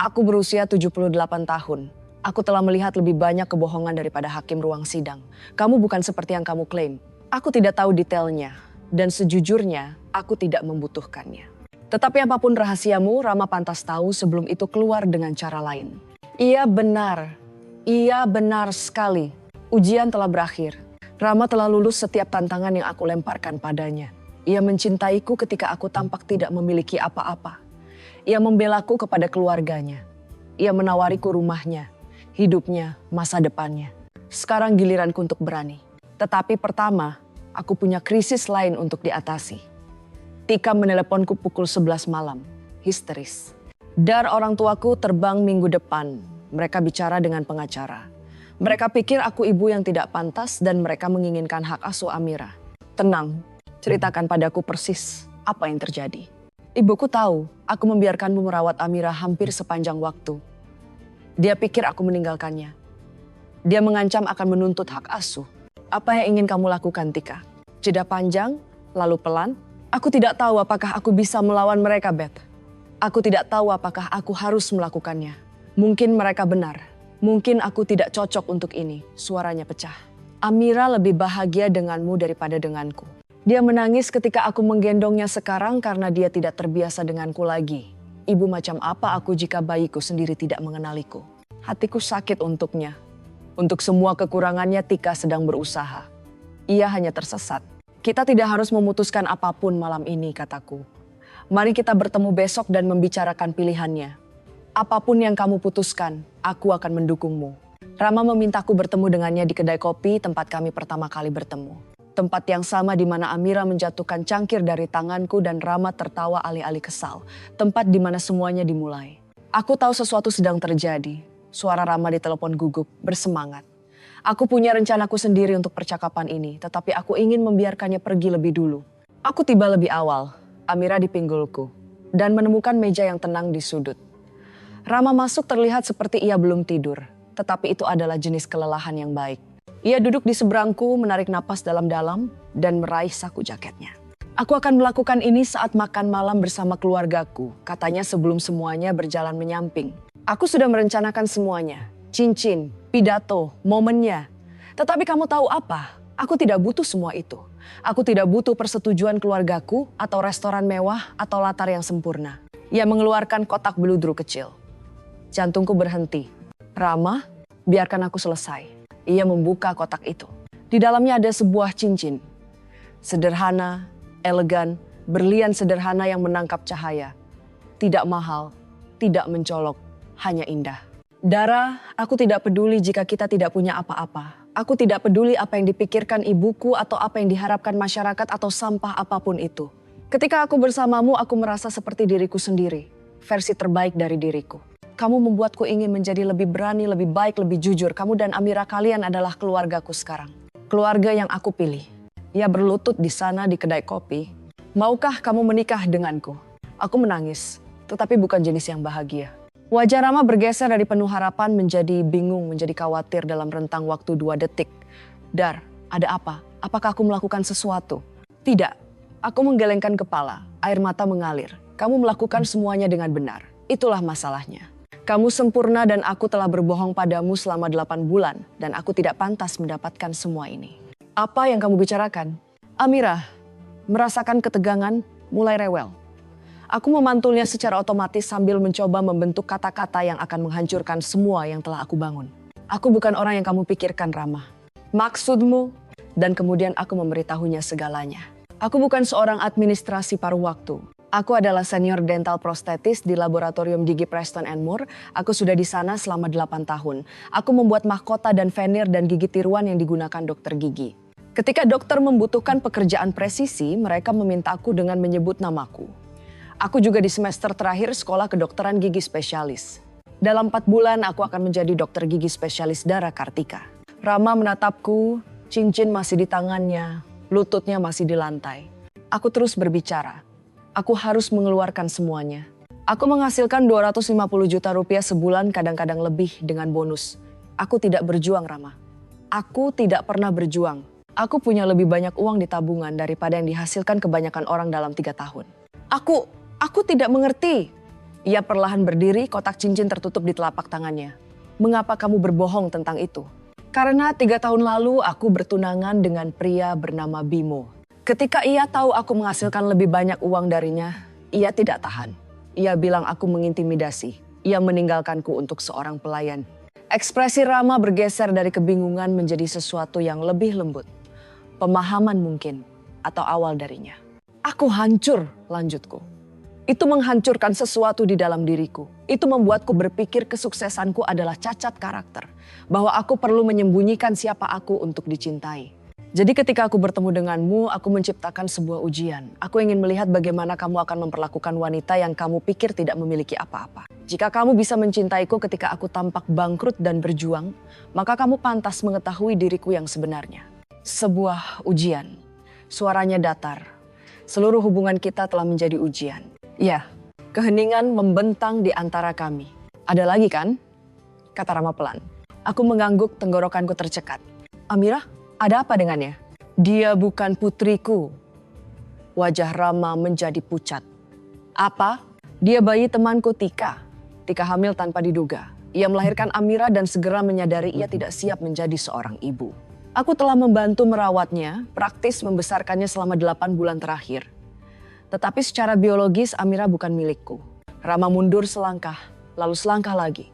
aku berusia 78 tahun. Aku telah melihat lebih banyak kebohongan daripada hakim ruang sidang. Kamu bukan seperti yang kamu klaim. Aku tidak tahu detailnya. Dan sejujurnya, aku tidak membutuhkannya. Tetapi apapun rahasiamu, Rama pantas tahu sebelum itu keluar dengan cara lain. Iya benar sekali. Ujian telah berakhir. Rama telah lulus setiap tantangan yang aku lemparkan padanya. Ia mencintaiku ketika aku tampak tidak memiliki apa-apa. Ia membelaku kepada keluarganya. Ia menawariku rumahnya, hidupnya, masa depannya. Sekarang giliranku untuk berani. Tetapi pertama, aku punya krisis lain untuk diatasi. Tika meneleponku pukul 11 malam, histeris. Dar orang tuaku terbang minggu depan. Mereka bicara dengan pengacara. Mereka pikir aku ibu yang tidak pantas dan mereka menginginkan hak asuh Amira. Tenang, ceritakan padaku persis apa yang terjadi. Ibuku tahu aku membiarkanmu merawat Amira hampir sepanjang waktu. Dia pikir aku meninggalkannya. Dia mengancam akan menuntut hak asuh. Apa yang ingin kamu lakukan, Tika? Jeda panjang, lalu pelan. Aku tidak tahu apakah aku bisa melawan mereka, Beth. Aku tidak tahu apakah aku harus melakukannya. Mungkin mereka benar. Mungkin aku tidak cocok untuk ini, suaranya pecah. Amira lebih bahagia denganmu daripada denganku. Dia menangis ketika aku menggendongnya sekarang karena dia tidak terbiasa denganku lagi. Ibu macam apa aku jika bayiku sendiri tidak mengenaliku? Hatiku sakit untuknya. Untuk semua kekurangannya Tika sedang berusaha. Ia hanya tersesat. Kita tidak harus memutuskan apapun malam ini, kataku. Mari kita bertemu besok dan membicarakan pilihannya. Apapun yang kamu putuskan, aku akan mendukungmu. Rama memintaku bertemu dengannya di kedai kopi tempat kami pertama kali bertemu. Tempat yang sama di mana Amira menjatuhkan cangkir dari tanganku dan Rama tertawa alih-alih kesal. Tempat di mana semuanya dimulai. Aku tahu sesuatu sedang terjadi. Suara Rama di telepon gugup, bersemangat. Aku punya rencanaku sendiri untuk percakapan ini, tetapi aku ingin membiarkannya pergi lebih dulu. Aku tiba lebih awal, Amira di pinggulku, dan menemukan meja yang tenang di sudut. Rama masuk terlihat seperti ia belum tidur, tetapi itu adalah jenis kelelahan yang baik. Ia duduk di seberangku, menarik napas dalam-dalam, dan meraih saku jaketnya. Aku akan melakukan ini saat makan malam bersama keluargaku, katanya sebelum semuanya berjalan menyamping. Aku sudah merencanakan semuanya, cincin, pidato, momennya. Tetapi kamu tahu apa? Aku tidak butuh semua itu. Aku tidak butuh persetujuan keluargaku, atau restoran mewah, atau latar yang sempurna. Ia mengeluarkan kotak beludru kecil. Jantungku berhenti. Rama, biarkan aku selesai. Ia membuka kotak itu. Di dalamnya ada sebuah cincin. Sederhana, elegan, berlian sederhana yang menangkap cahaya. Tidak mahal, tidak mencolok, hanya indah. Dara, aku tidak peduli jika kita tidak punya apa-apa. Aku tidak peduli apa yang dipikirkan ibuku atau apa yang diharapkan masyarakat atau sampah apapun itu. Ketika aku bersamamu, aku merasa seperti diriku sendiri. Versi terbaik dari diriku. Kamu membuatku ingin menjadi lebih berani, lebih baik, lebih jujur. Kamu dan Amira kalian adalah keluargaku sekarang. Keluarga yang aku pilih. Ia berlutut di sana di kedai kopi. Maukah kamu menikah denganku? Aku menangis, tetapi bukan jenis yang bahagia. Wajah Rama bergeser dari penuh harapan menjadi bingung, menjadi khawatir dalam rentang waktu 2 detik. Dar, ada apa? Apakah aku melakukan sesuatu? Tidak. Aku menggelengkan kepala, air mata mengalir. Kamu melakukan semuanya dengan benar. Itulah masalahnya. Kamu sempurna dan aku telah berbohong padamu selama 8 bulan dan aku tidak pantas mendapatkan semua ini. Apa yang kamu bicarakan? Amira, merasakan ketegangan, mulai rewel. Aku memantulnya secara otomatis sambil mencoba membentuk kata-kata yang akan menghancurkan semua yang telah aku bangun. Aku bukan orang yang kamu pikirkan, Rama. Maksudmu? Dan kemudian aku memberitahunya segalanya. Aku bukan seorang administrasi paruh waktu. Aku adalah senior dental prostetis di laboratorium gigi Preston and Moore. Aku sudah di sana selama 8 tahun. Aku membuat mahkota dan veneer dan gigi tiruan yang digunakan dokter gigi. Ketika dokter membutuhkan pekerjaan presisi, mereka meminta aku dengan menyebut namaku. Aku juga di semester terakhir sekolah kedokteran gigi spesialis. Dalam 4 bulan aku akan menjadi dokter gigi spesialis Dara Kartika. Rama menatapku, cincin masih di tangannya, lututnya masih di lantai. Aku terus berbicara. Aku harus mengeluarkan semuanya. Aku menghasilkan 250 juta rupiah sebulan, kadang-kadang lebih dengan bonus. Aku tidak berjuang, Rama. Aku tidak pernah berjuang. Aku punya lebih banyak uang di tabungan daripada yang dihasilkan kebanyakan orang dalam 3 tahun. Aku tidak mengerti. Ia perlahan berdiri, kotak cincin tertutup di telapak tangannya. Mengapa kamu berbohong tentang itu? Karena 3 tahun lalu aku bertunangan dengan pria bernama Bimo. Ketika ia tahu aku menghasilkan lebih banyak uang darinya, ia tidak tahan. Ia bilang aku mengintimidasi. Ia meninggalkanku untuk seorang pelayan. Ekspresi Rama bergeser dari kebingungan menjadi sesuatu yang lebih lembut. Pemahaman mungkin, atau awal darinya. Aku hancur, lanjutku. Itu menghancurkan sesuatu di dalam diriku. Itu membuatku berpikir kesuksesanku adalah cacat karakter. Bahwa aku perlu menyembunyikan siapa aku untuk dicintai. Jadi ketika aku bertemu denganmu, aku menciptakan sebuah ujian. Aku ingin melihat bagaimana kamu akan memperlakukan wanita yang kamu pikir tidak memiliki apa-apa. Jika kamu bisa mencintaiku ketika aku tampak bangkrut dan berjuang, maka kamu pantas mengetahui diriku yang sebenarnya. Sebuah ujian. Suaranya datar. Seluruh hubungan kita telah menjadi ujian. Ya, keheningan membentang di antara kami. Ada lagi kan? Kata Rama pelan. Aku mengangguk, tenggorokanku tercekat. Amira, ada apa dengannya? Dia bukan putriku. Wajah Rama menjadi pucat. Apa? Dia bayi temanku Tika. Tika hamil tanpa diduga. Ia melahirkan Amira dan segera menyadari ia tidak siap menjadi seorang ibu. Aku telah membantu merawatnya, praktis membesarkannya selama 8 bulan terakhir. Tetapi secara biologis Amira bukan milikku. Rama mundur selangkah, lalu selangkah lagi.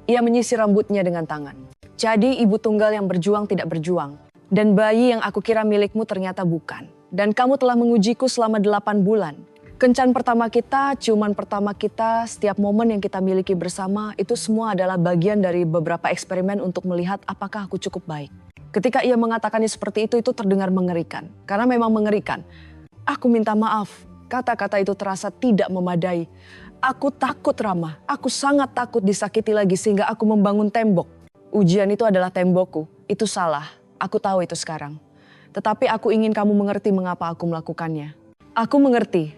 Ia menyisir rambutnya dengan tangan. Jadi ibu tunggal yang berjuang tidak berjuang. Dan bayi yang aku kira milikmu ternyata bukan. Dan kamu telah mengujiku selama 8 bulan. Kencan pertama kita, ciuman pertama kita, setiap momen yang kita miliki bersama, itu semua adalah bagian dari beberapa eksperimen untuk melihat apakah aku cukup baik. Ketika ia mengatakannya seperti itu terdengar mengerikan. Karena memang mengerikan. Aku minta maaf. Kata-kata itu terasa tidak memadai. Aku takut, Rama. Aku sangat takut disakiti lagi sehingga aku membangun tembok. Ujian itu adalah tembokku. Itu salah. Aku tahu itu sekarang. Tetapi aku ingin kamu mengerti mengapa aku melakukannya. Aku mengerti.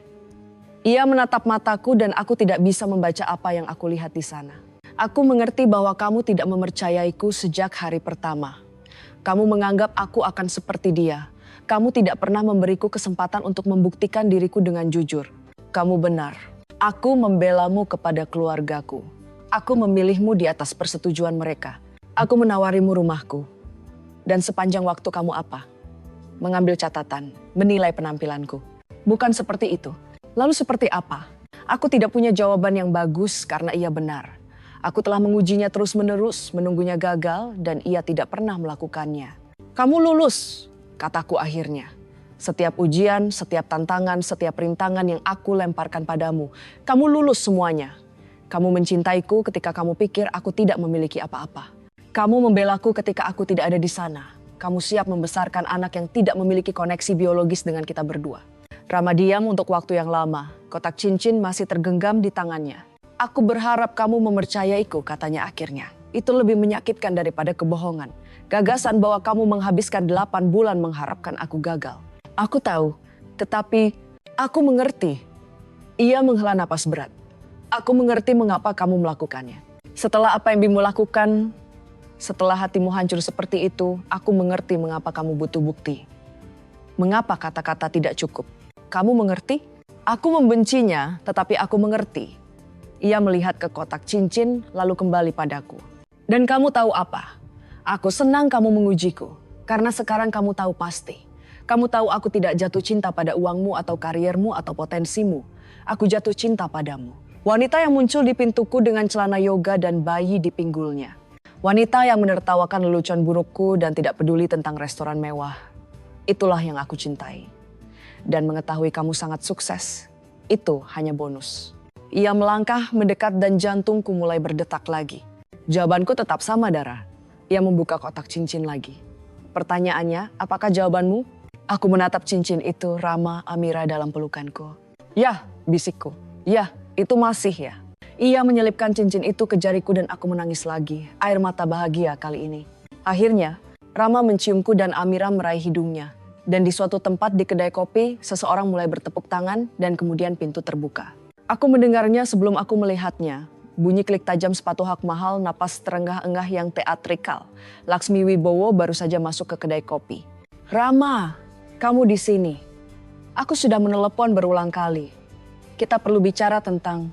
Ia menatap mataku dan aku tidak bisa membaca apa yang aku lihat di sana. Aku mengerti bahwa kamu tidak mempercayaiku sejak hari pertama. Kamu menganggap aku akan seperti dia. Kamu tidak pernah memberiku kesempatan untuk membuktikan diriku dengan jujur. Kamu benar. Aku membelamu kepada keluargaku. Aku memilihmu di atas persetujuan mereka. Aku menawarimu rumahku. Dan sepanjang waktu kamu apa? Mengambil catatan, menilai penampilanku. Bukan seperti itu. Lalu seperti apa? Aku tidak punya jawaban yang bagus karena ia benar. Aku telah mengujinya terus-menerus, menunggunya gagal, dan ia tidak pernah melakukannya. Kamu lulus, kataku akhirnya. Setiap ujian, setiap tantangan, setiap rintangan yang aku lemparkan padamu, kamu lulus semuanya. Kamu mencintaiku ketika kamu pikir aku tidak memiliki apa-apa. Kamu membelaku ketika aku tidak ada di sana. Kamu siap membesarkan anak yang tidak memiliki koneksi biologis dengan kita berdua. Rama diam untuk waktu yang lama. Kotak cincin masih tergenggam di tangannya. Aku berharap kamu mempercayaiku, katanya akhirnya. Itu lebih menyakitkan daripada kebohongan. Gagasan bahwa kamu menghabiskan 8 bulan mengharapkan aku gagal. Aku tahu, tetapi aku mengerti. Ia menghela napas berat. Aku mengerti mengapa kamu melakukannya. Setelah apa yang Bimo lakukan, setelah hatimu hancur seperti itu, aku mengerti mengapa kamu butuh bukti. Mengapa kata-kata tidak cukup? Kamu mengerti? Aku membencinya, tetapi aku mengerti. Ia melihat ke kotak cincin, lalu kembali padaku. Dan kamu tahu apa? Aku senang kamu mengujiku, karena sekarang kamu tahu pasti. Kamu tahu aku tidak jatuh cinta pada uangmu atau kariermu atau potensimu. Aku jatuh cinta padamu. Wanita yang muncul di pintuku dengan celana yoga dan bayi di pinggulnya. Wanita yang menertawakan lelucon burukku dan tidak peduli tentang restoran mewah. Itulah yang aku cintai. Dan mengetahui kamu sangat sukses, itu hanya bonus. Ia melangkah mendekat dan jantungku mulai berdetak lagi. Jawabanku tetap sama, Dara. Ia membuka kotak cincin lagi. Pertanyaannya, apakah jawabanmu? Aku menatap cincin itu, Rama, Amira dalam pelukanku. "Ya," bisikku. "Ya, itu masih ya." Ia menyelipkan cincin itu ke jariku dan aku menangis lagi. Air mata bahagia kali ini. Akhirnya, Rama menciumku dan Amira meraih hidungnya. Dan di suatu tempat di kedai kopi, seseorang mulai bertepuk tangan dan kemudian pintu terbuka. Aku mendengarnya sebelum aku melihatnya. Bunyi klik tajam sepatu hak mahal, napas terenggah-enggah yang teatrikal. Laksmi Wibowo baru saja masuk ke kedai kopi. "Rama, kamu di sini. Aku sudah menelepon berulang kali. Kita perlu bicara tentang..."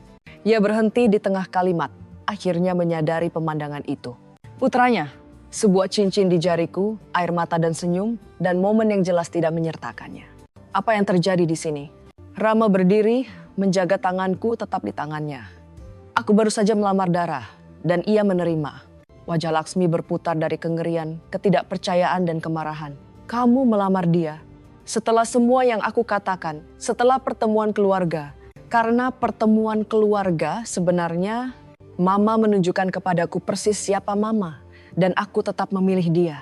Ia berhenti di tengah kalimat, akhirnya menyadari pemandangan itu. Putranya, sebuah cincin di jariku, air mata dan senyum, dan momen yang jelas tidak menyertakannya. Apa yang terjadi di sini? Rama berdiri, menjaga tanganku tetap di tangannya. Aku baru saja melamar Dara, dan ia menerima. Wajah Laksmi berputar dari kengerian, ketidakpercayaan dan kemarahan. "Kamu melamar dia? Setelah semua yang aku katakan, setelah pertemuan keluarga. Karena pertemuan keluarga sebenarnya Mama menunjukkan kepadaku persis siapa Mama. Dan aku tetap memilih dia."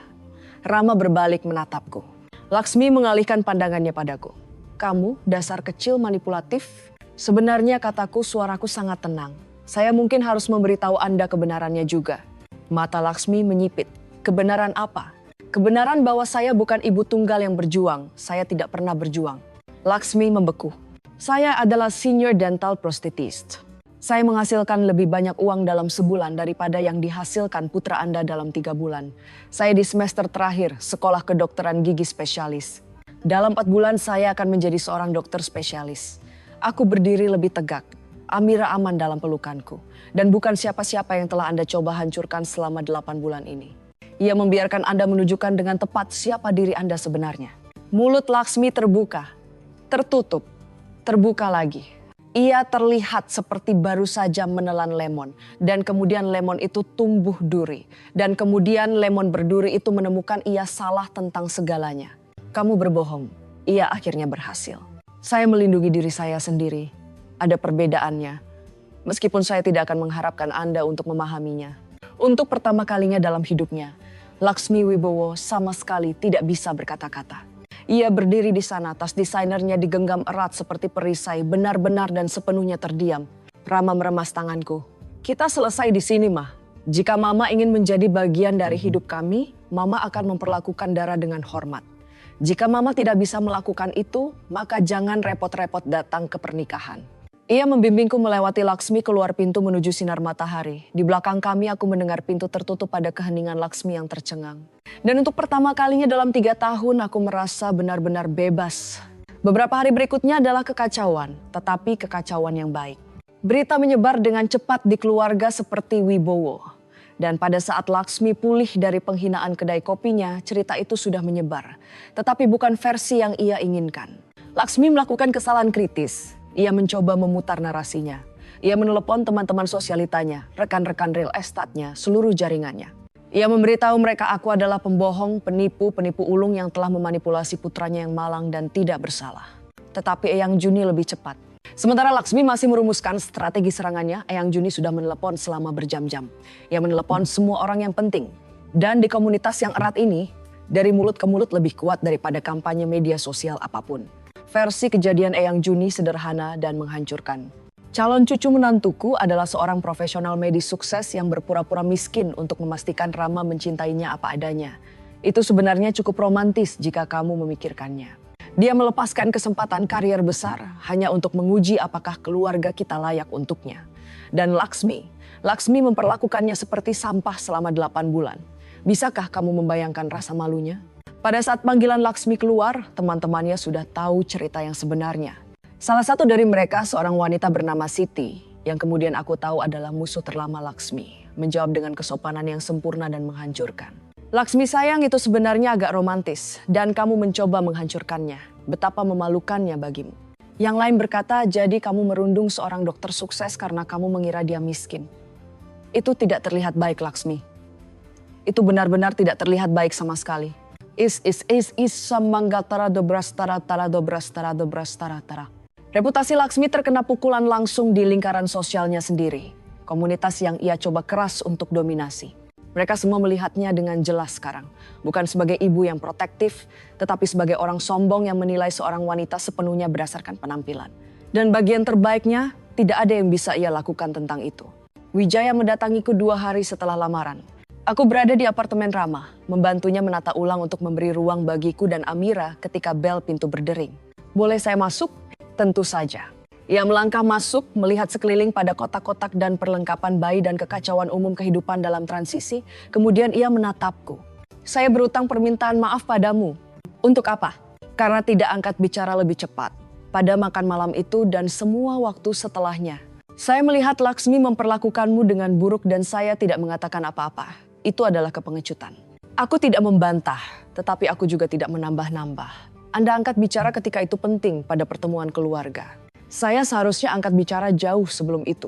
Rama berbalik menatapku. Laksmi mengalihkan pandangannya padaku. "Kamu dasar kecil manipulatif." Sebenarnya kataku, suaraku sangat tenang. "Saya mungkin harus memberitahu Anda kebenarannya juga." Mata Laksmi menyipit. "Kebenaran apa?" "Kebenaran bahwa saya bukan ibu tunggal yang berjuang. Saya tidak pernah berjuang." Laksmi membeku. "Saya adalah senior dental prosthetist. Saya menghasilkan lebih banyak uang dalam sebulan daripada yang dihasilkan putra Anda dalam 3 bulan. Saya di semester terakhir sekolah kedokteran gigi spesialis. Dalam 4 bulan saya akan menjadi seorang dokter spesialis." Aku berdiri lebih tegak. Amira aman dalam pelukanku. Dan bukan siapa-siapa yang telah Anda coba hancurkan selama 8 bulan ini. Ia membiarkan Anda menunjukkan dengan tepat siapa diri Anda sebenarnya. Mulut Laksmi terbuka, tertutup, terbuka lagi. Ia terlihat seperti baru saja menelan lemon. Dan kemudian lemon itu tumbuh duri. Dan kemudian lemon berduri itu menemukan ia salah tentang segalanya. "Kamu berbohong." Ia akhirnya berhasil. "Saya melindungi diri saya sendiri. Ada perbedaannya. Meskipun saya tidak akan mengharapkan Anda untuk memahaminya." Untuk pertama kalinya dalam hidupnya, Laksmi Wibowo sama sekali tidak bisa berkata-kata. Ia berdiri di sana, tas desainernya digenggam erat seperti perisai, benar-benar dan sepenuhnya terdiam. Rama meremas tanganku. "Kita selesai di sini, Mah. Jika Mama ingin menjadi bagian dari hidup kami, Mama akan memperlakukan Dara dengan hormat. Jika Mama tidak bisa melakukan itu, maka jangan repot-repot datang ke pernikahan." Ia membimbingku melewati Laksmi keluar pintu menuju sinar matahari. Di belakang kami aku mendengar pintu tertutup pada keheningan Laksmi yang tercengang. Dan untuk pertama kalinya dalam 3 tahun aku merasa benar-benar bebas. Beberapa hari berikutnya adalah kekacauan, tetapi kekacauan yang baik. Berita menyebar dengan cepat di keluarga seperti Wibowo. Dan pada saat Laksmi pulih dari penghinaan kedai kopinya, cerita itu sudah menyebar. Tetapi bukan versi yang ia inginkan. Laksmi melakukan kesalahan kritis. Ia mencoba memutar narasinya. Ia menelepon teman-teman sosialitanya, rekan-rekan real estate-nya, seluruh jaringannya. Ia memberitahu mereka aku adalah pembohong, penipu ulung yang telah memanipulasi putranya yang malang dan tidak bersalah. Tetapi Eyang Juni lebih cepat. Sementara Laksmi masih merumuskan strategi serangannya, Eyang Juni sudah menelepon selama berjam-jam. Ia menelepon semua orang yang penting. Dan di komunitas yang erat ini, dari mulut ke mulut lebih kuat daripada kampanye media sosial apapun. Versi kejadian Eyang Juni sederhana dan menghancurkan. Calon cucu menantuku adalah seorang profesional medis sukses yang berpura-pura miskin untuk memastikan Rama mencintainya apa adanya. Itu sebenarnya cukup romantis jika kamu memikirkannya. Dia melepaskan kesempatan karier besar hanya untuk menguji apakah keluarga kita layak untuknya. Dan Laksmi memperlakukannya seperti sampah selama 8 bulan. Bisakah kamu membayangkan rasa malunya? Pada saat panggilan Laksmi keluar, teman-temannya sudah tahu cerita yang sebenarnya. Salah satu dari mereka seorang wanita bernama Siti, yang kemudian aku tahu adalah musuh terlama Laksmi, menjawab dengan kesopanan yang sempurna dan menghancurkan. "Laksmi sayang, itu sebenarnya agak romantis, dan kamu mencoba menghancurkannya. Betapa memalukannya bagimu." Yang lain berkata, "Jadi kamu merundung seorang dokter sukses karena kamu mengira dia miskin." Itu tidak terlihat baik, Laksmi. Itu benar-benar tidak terlihat baik sama sekali. Is samanggatara dobrastara tara dobrastara dobrastara tara. Reputasi Laksmi terkena pukulan langsung di lingkaran sosialnya sendiri. Komunitas yang ia coba keras untuk dominasi. Mereka semua melihatnya dengan jelas sekarang. Bukan sebagai ibu yang protektif, tetapi sebagai orang sombong yang menilai seorang wanita sepenuhnya berdasarkan penampilan. Dan bagian terbaiknya, tidak ada yang bisa ia lakukan tentang itu. Wijaya mendatangiku 2 hari setelah lamaran. Aku berada di apartemen Rama, membantunya menata ulang untuk memberi ruang bagiku dan Amira ketika bel pintu berdering. Boleh saya masuk? Tentu saja. Ia melangkah masuk, melihat sekeliling pada kotak-kotak dan perlengkapan bayi dan kekacauan umum kehidupan dalam transisi. Kemudian ia menatapku. Saya berutang permintaan maaf padamu. Untuk apa? Karena tidak angkat bicara lebih cepat. Pada makan malam itu dan semua waktu setelahnya. Saya melihat Laksmi memperlakukanmu dengan buruk dan saya tidak mengatakan apa-apa. Itu adalah kepengecutan. Aku tidak membantah, tetapi aku juga tidak menambah-nambah. Anda angkat bicara ketika itu penting pada pertemuan keluarga. Saya seharusnya angkat bicara jauh sebelum itu.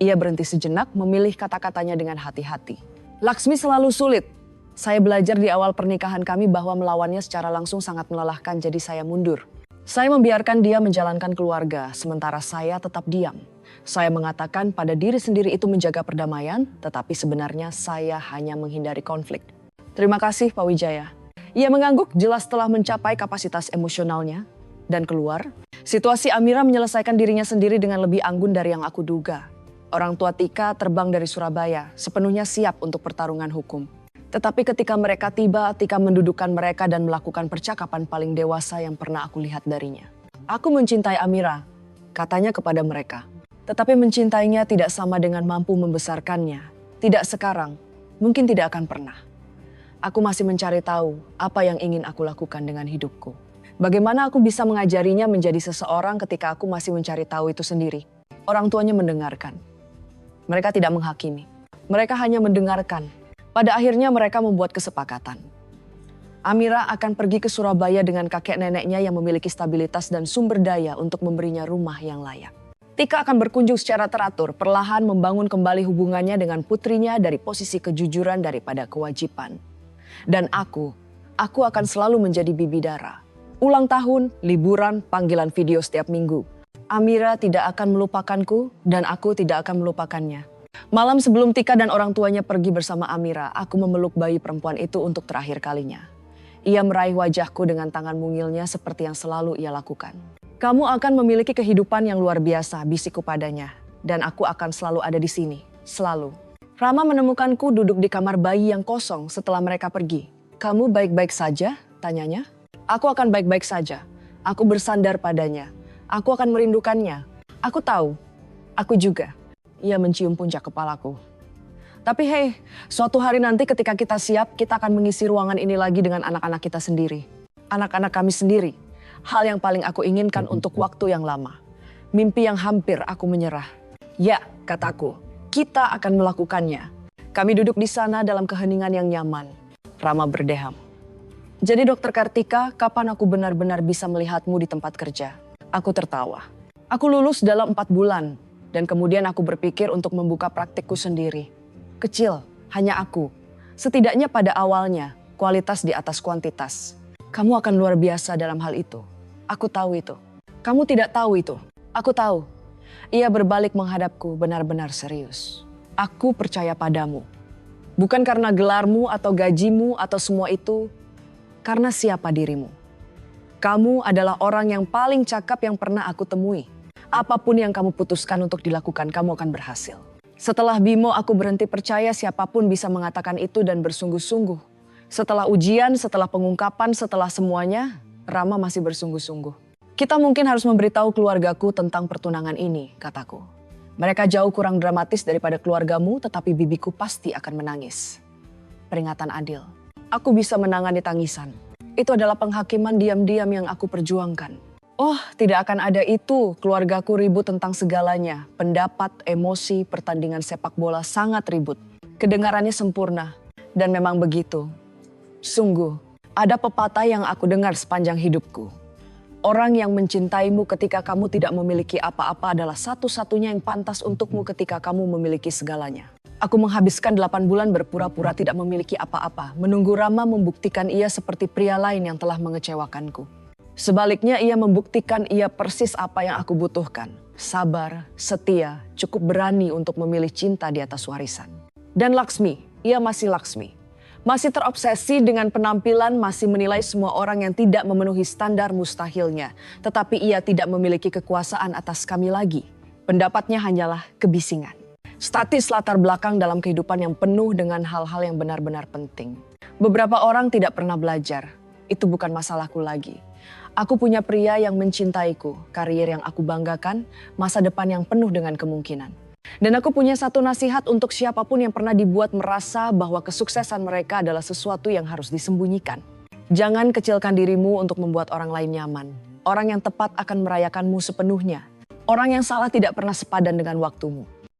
Ia berhenti sejenak, memilih kata-katanya dengan hati-hati. Laksmi selalu sulit. Saya belajar di awal pernikahan kami bahwa melawannya secara langsung sangat melelahkan, jadi saya mundur. Saya membiarkan dia menjalankan keluarga, sementara saya tetap diam. Saya mengatakan pada diri sendiri itu menjaga perdamaian, tetapi sebenarnya saya hanya menghindari konflik. Terima kasih, Pak Wijaya. Ia mengangguk, jelas telah mencapai kapasitas emosionalnya. Dan keluar, situasi Amira menyelesaikan dirinya sendiri dengan lebih anggun dari yang aku duga. Orang tua Tika terbang dari Surabaya, sepenuhnya siap untuk pertarungan hukum. Tetapi ketika mereka tiba, Tika mendudukkan mereka dan melakukan percakapan paling dewasa yang pernah aku lihat darinya. Aku mencintai Amira, katanya kepada mereka. Tetapi mencintainya tidak sama dengan mampu membesarkannya. Tidak sekarang, mungkin tidak akan pernah. Aku masih mencari tahu apa yang ingin aku lakukan dengan hidupku. Bagaimana aku bisa mengajarinya menjadi seseorang ketika aku masih mencari tahu itu sendiri? Orang tuanya mendengarkan. Mereka tidak menghakimi. Mereka hanya mendengarkan. Pada akhirnya mereka membuat kesepakatan. Amira akan pergi ke Surabaya dengan kakek neneknya yang memiliki stabilitas dan sumber daya untuk memberinya rumah yang layak. Tika akan berkunjung secara teratur, perlahan membangun kembali hubungannya dengan putrinya dari posisi kejujuran daripada kewajiban. Dan aku akan selalu menjadi bidadara. Ulang tahun, liburan, panggilan video setiap minggu. Amira tidak akan melupakanku dan aku tidak akan melupakannya. Malam sebelum Tika dan orang tuanya pergi bersama Amira, aku memeluk bayi perempuan itu untuk terakhir kalinya. Ia meraih wajahku dengan tangan mungilnya seperti yang selalu ia lakukan. Kamu akan memiliki kehidupan yang luar biasa, bisikku padanya. Dan aku akan selalu ada di sini, selalu. Rama menemukanku duduk di kamar bayi yang kosong setelah mereka pergi. Kamu baik-baik saja? Tanyanya. Aku akan baik-baik saja. Aku bersandar padanya. Aku akan merindukannya. Aku tahu. Aku juga. Ia mencium puncak kepalaku. Tapi hei, suatu hari nanti ketika kita siap, kita akan mengisi ruangan ini lagi dengan anak-anak kita sendiri. Anak-anak kami sendiri. Hal yang paling aku inginkan untuk waktu yang lama. Mimpi yang hampir aku menyerah. Ya, kataku, kita akan melakukannya. Kami duduk di sana dalam keheningan yang nyaman. Rama berdeham. Jadi Dokter Kartika, kapan aku benar-benar bisa melihatmu di tempat kerja? Aku tertawa. Aku lulus dalam 4 bulan. Dan kemudian aku berpikir untuk membuka praktikku sendiri. Kecil, hanya aku. Setidaknya pada awalnya, kualitas di atas kuantitas. Kamu akan luar biasa dalam hal itu. Aku tahu itu. Kamu tidak tahu itu. Aku tahu. Ia berbalik menghadapku benar-benar serius. Aku percaya padamu. Bukan karena gelarmu atau gajimu atau semua itu. Karena siapa dirimu? Kamu adalah orang yang paling cakap yang pernah aku temui. Apapun yang kamu putuskan untuk dilakukan, kamu akan berhasil. Setelah Bimo, aku berhenti percaya siapapun bisa mengatakan itu dan bersungguh-sungguh. Setelah ujian, setelah pengungkapan, setelah semuanya, Rama masih bersungguh-sungguh. Kita mungkin harus memberitahu keluargaku tentang pertunangan ini, kataku. Mereka jauh kurang dramatis daripada keluargamu, tetapi bibiku pasti akan menangis. Peringatan adil. Aku bisa menangani tangisan. Itu adalah penghakiman diam-diam yang aku perjuangkan. Oh, tidak akan ada itu. Keluargaku ribut tentang segalanya. Pendapat, emosi, pertandingan sepak bola sangat ribut. Kedengarannya sempurna. Dan memang begitu. Sungguh, ada pepatah yang aku dengar sepanjang hidupku. Orang yang mencintaimu ketika kamu tidak memiliki apa-apa adalah satu-satunya yang pantas untukmu ketika kamu memiliki segalanya. Aku menghabiskan 8 bulan berpura-pura tidak memiliki apa-apa, menunggu Rama membuktikan ia seperti pria lain yang telah mengecewakanku. Sebaliknya ia membuktikan ia persis apa yang aku butuhkan. Sabar, setia, cukup berani untuk memilih cinta di atas warisan. Dan Laksmi, Ia masih Laksmi. Masih terobsesi dengan penampilan, masih menilai semua orang yang tidak memenuhi standar mustahilnya. Tetapi ia tidak memiliki kekuasaan atas kami lagi. Pendapatnya hanyalah kebisingan. Statis latar belakang dalam kehidupan yang penuh dengan hal-hal yang benar-benar penting. Beberapa orang tidak pernah belajar. Itu bukan masalahku lagi. Aku punya pria yang mencintaiku, karier yang aku banggakan, masa depan yang penuh dengan kemungkinan. Dan aku punya satu nasihat untuk siapapun yang pernah dibuat merasa bahwa kesuksesan mereka adalah sesuatu yang harus disembunyikan. Jangan kecilkan dirimu untuk membuat orang lain nyaman. Orang yang tepat akan merayakanmu sepenuhnya. Orang yang salah tidak pernah sepadan dengan waktumu.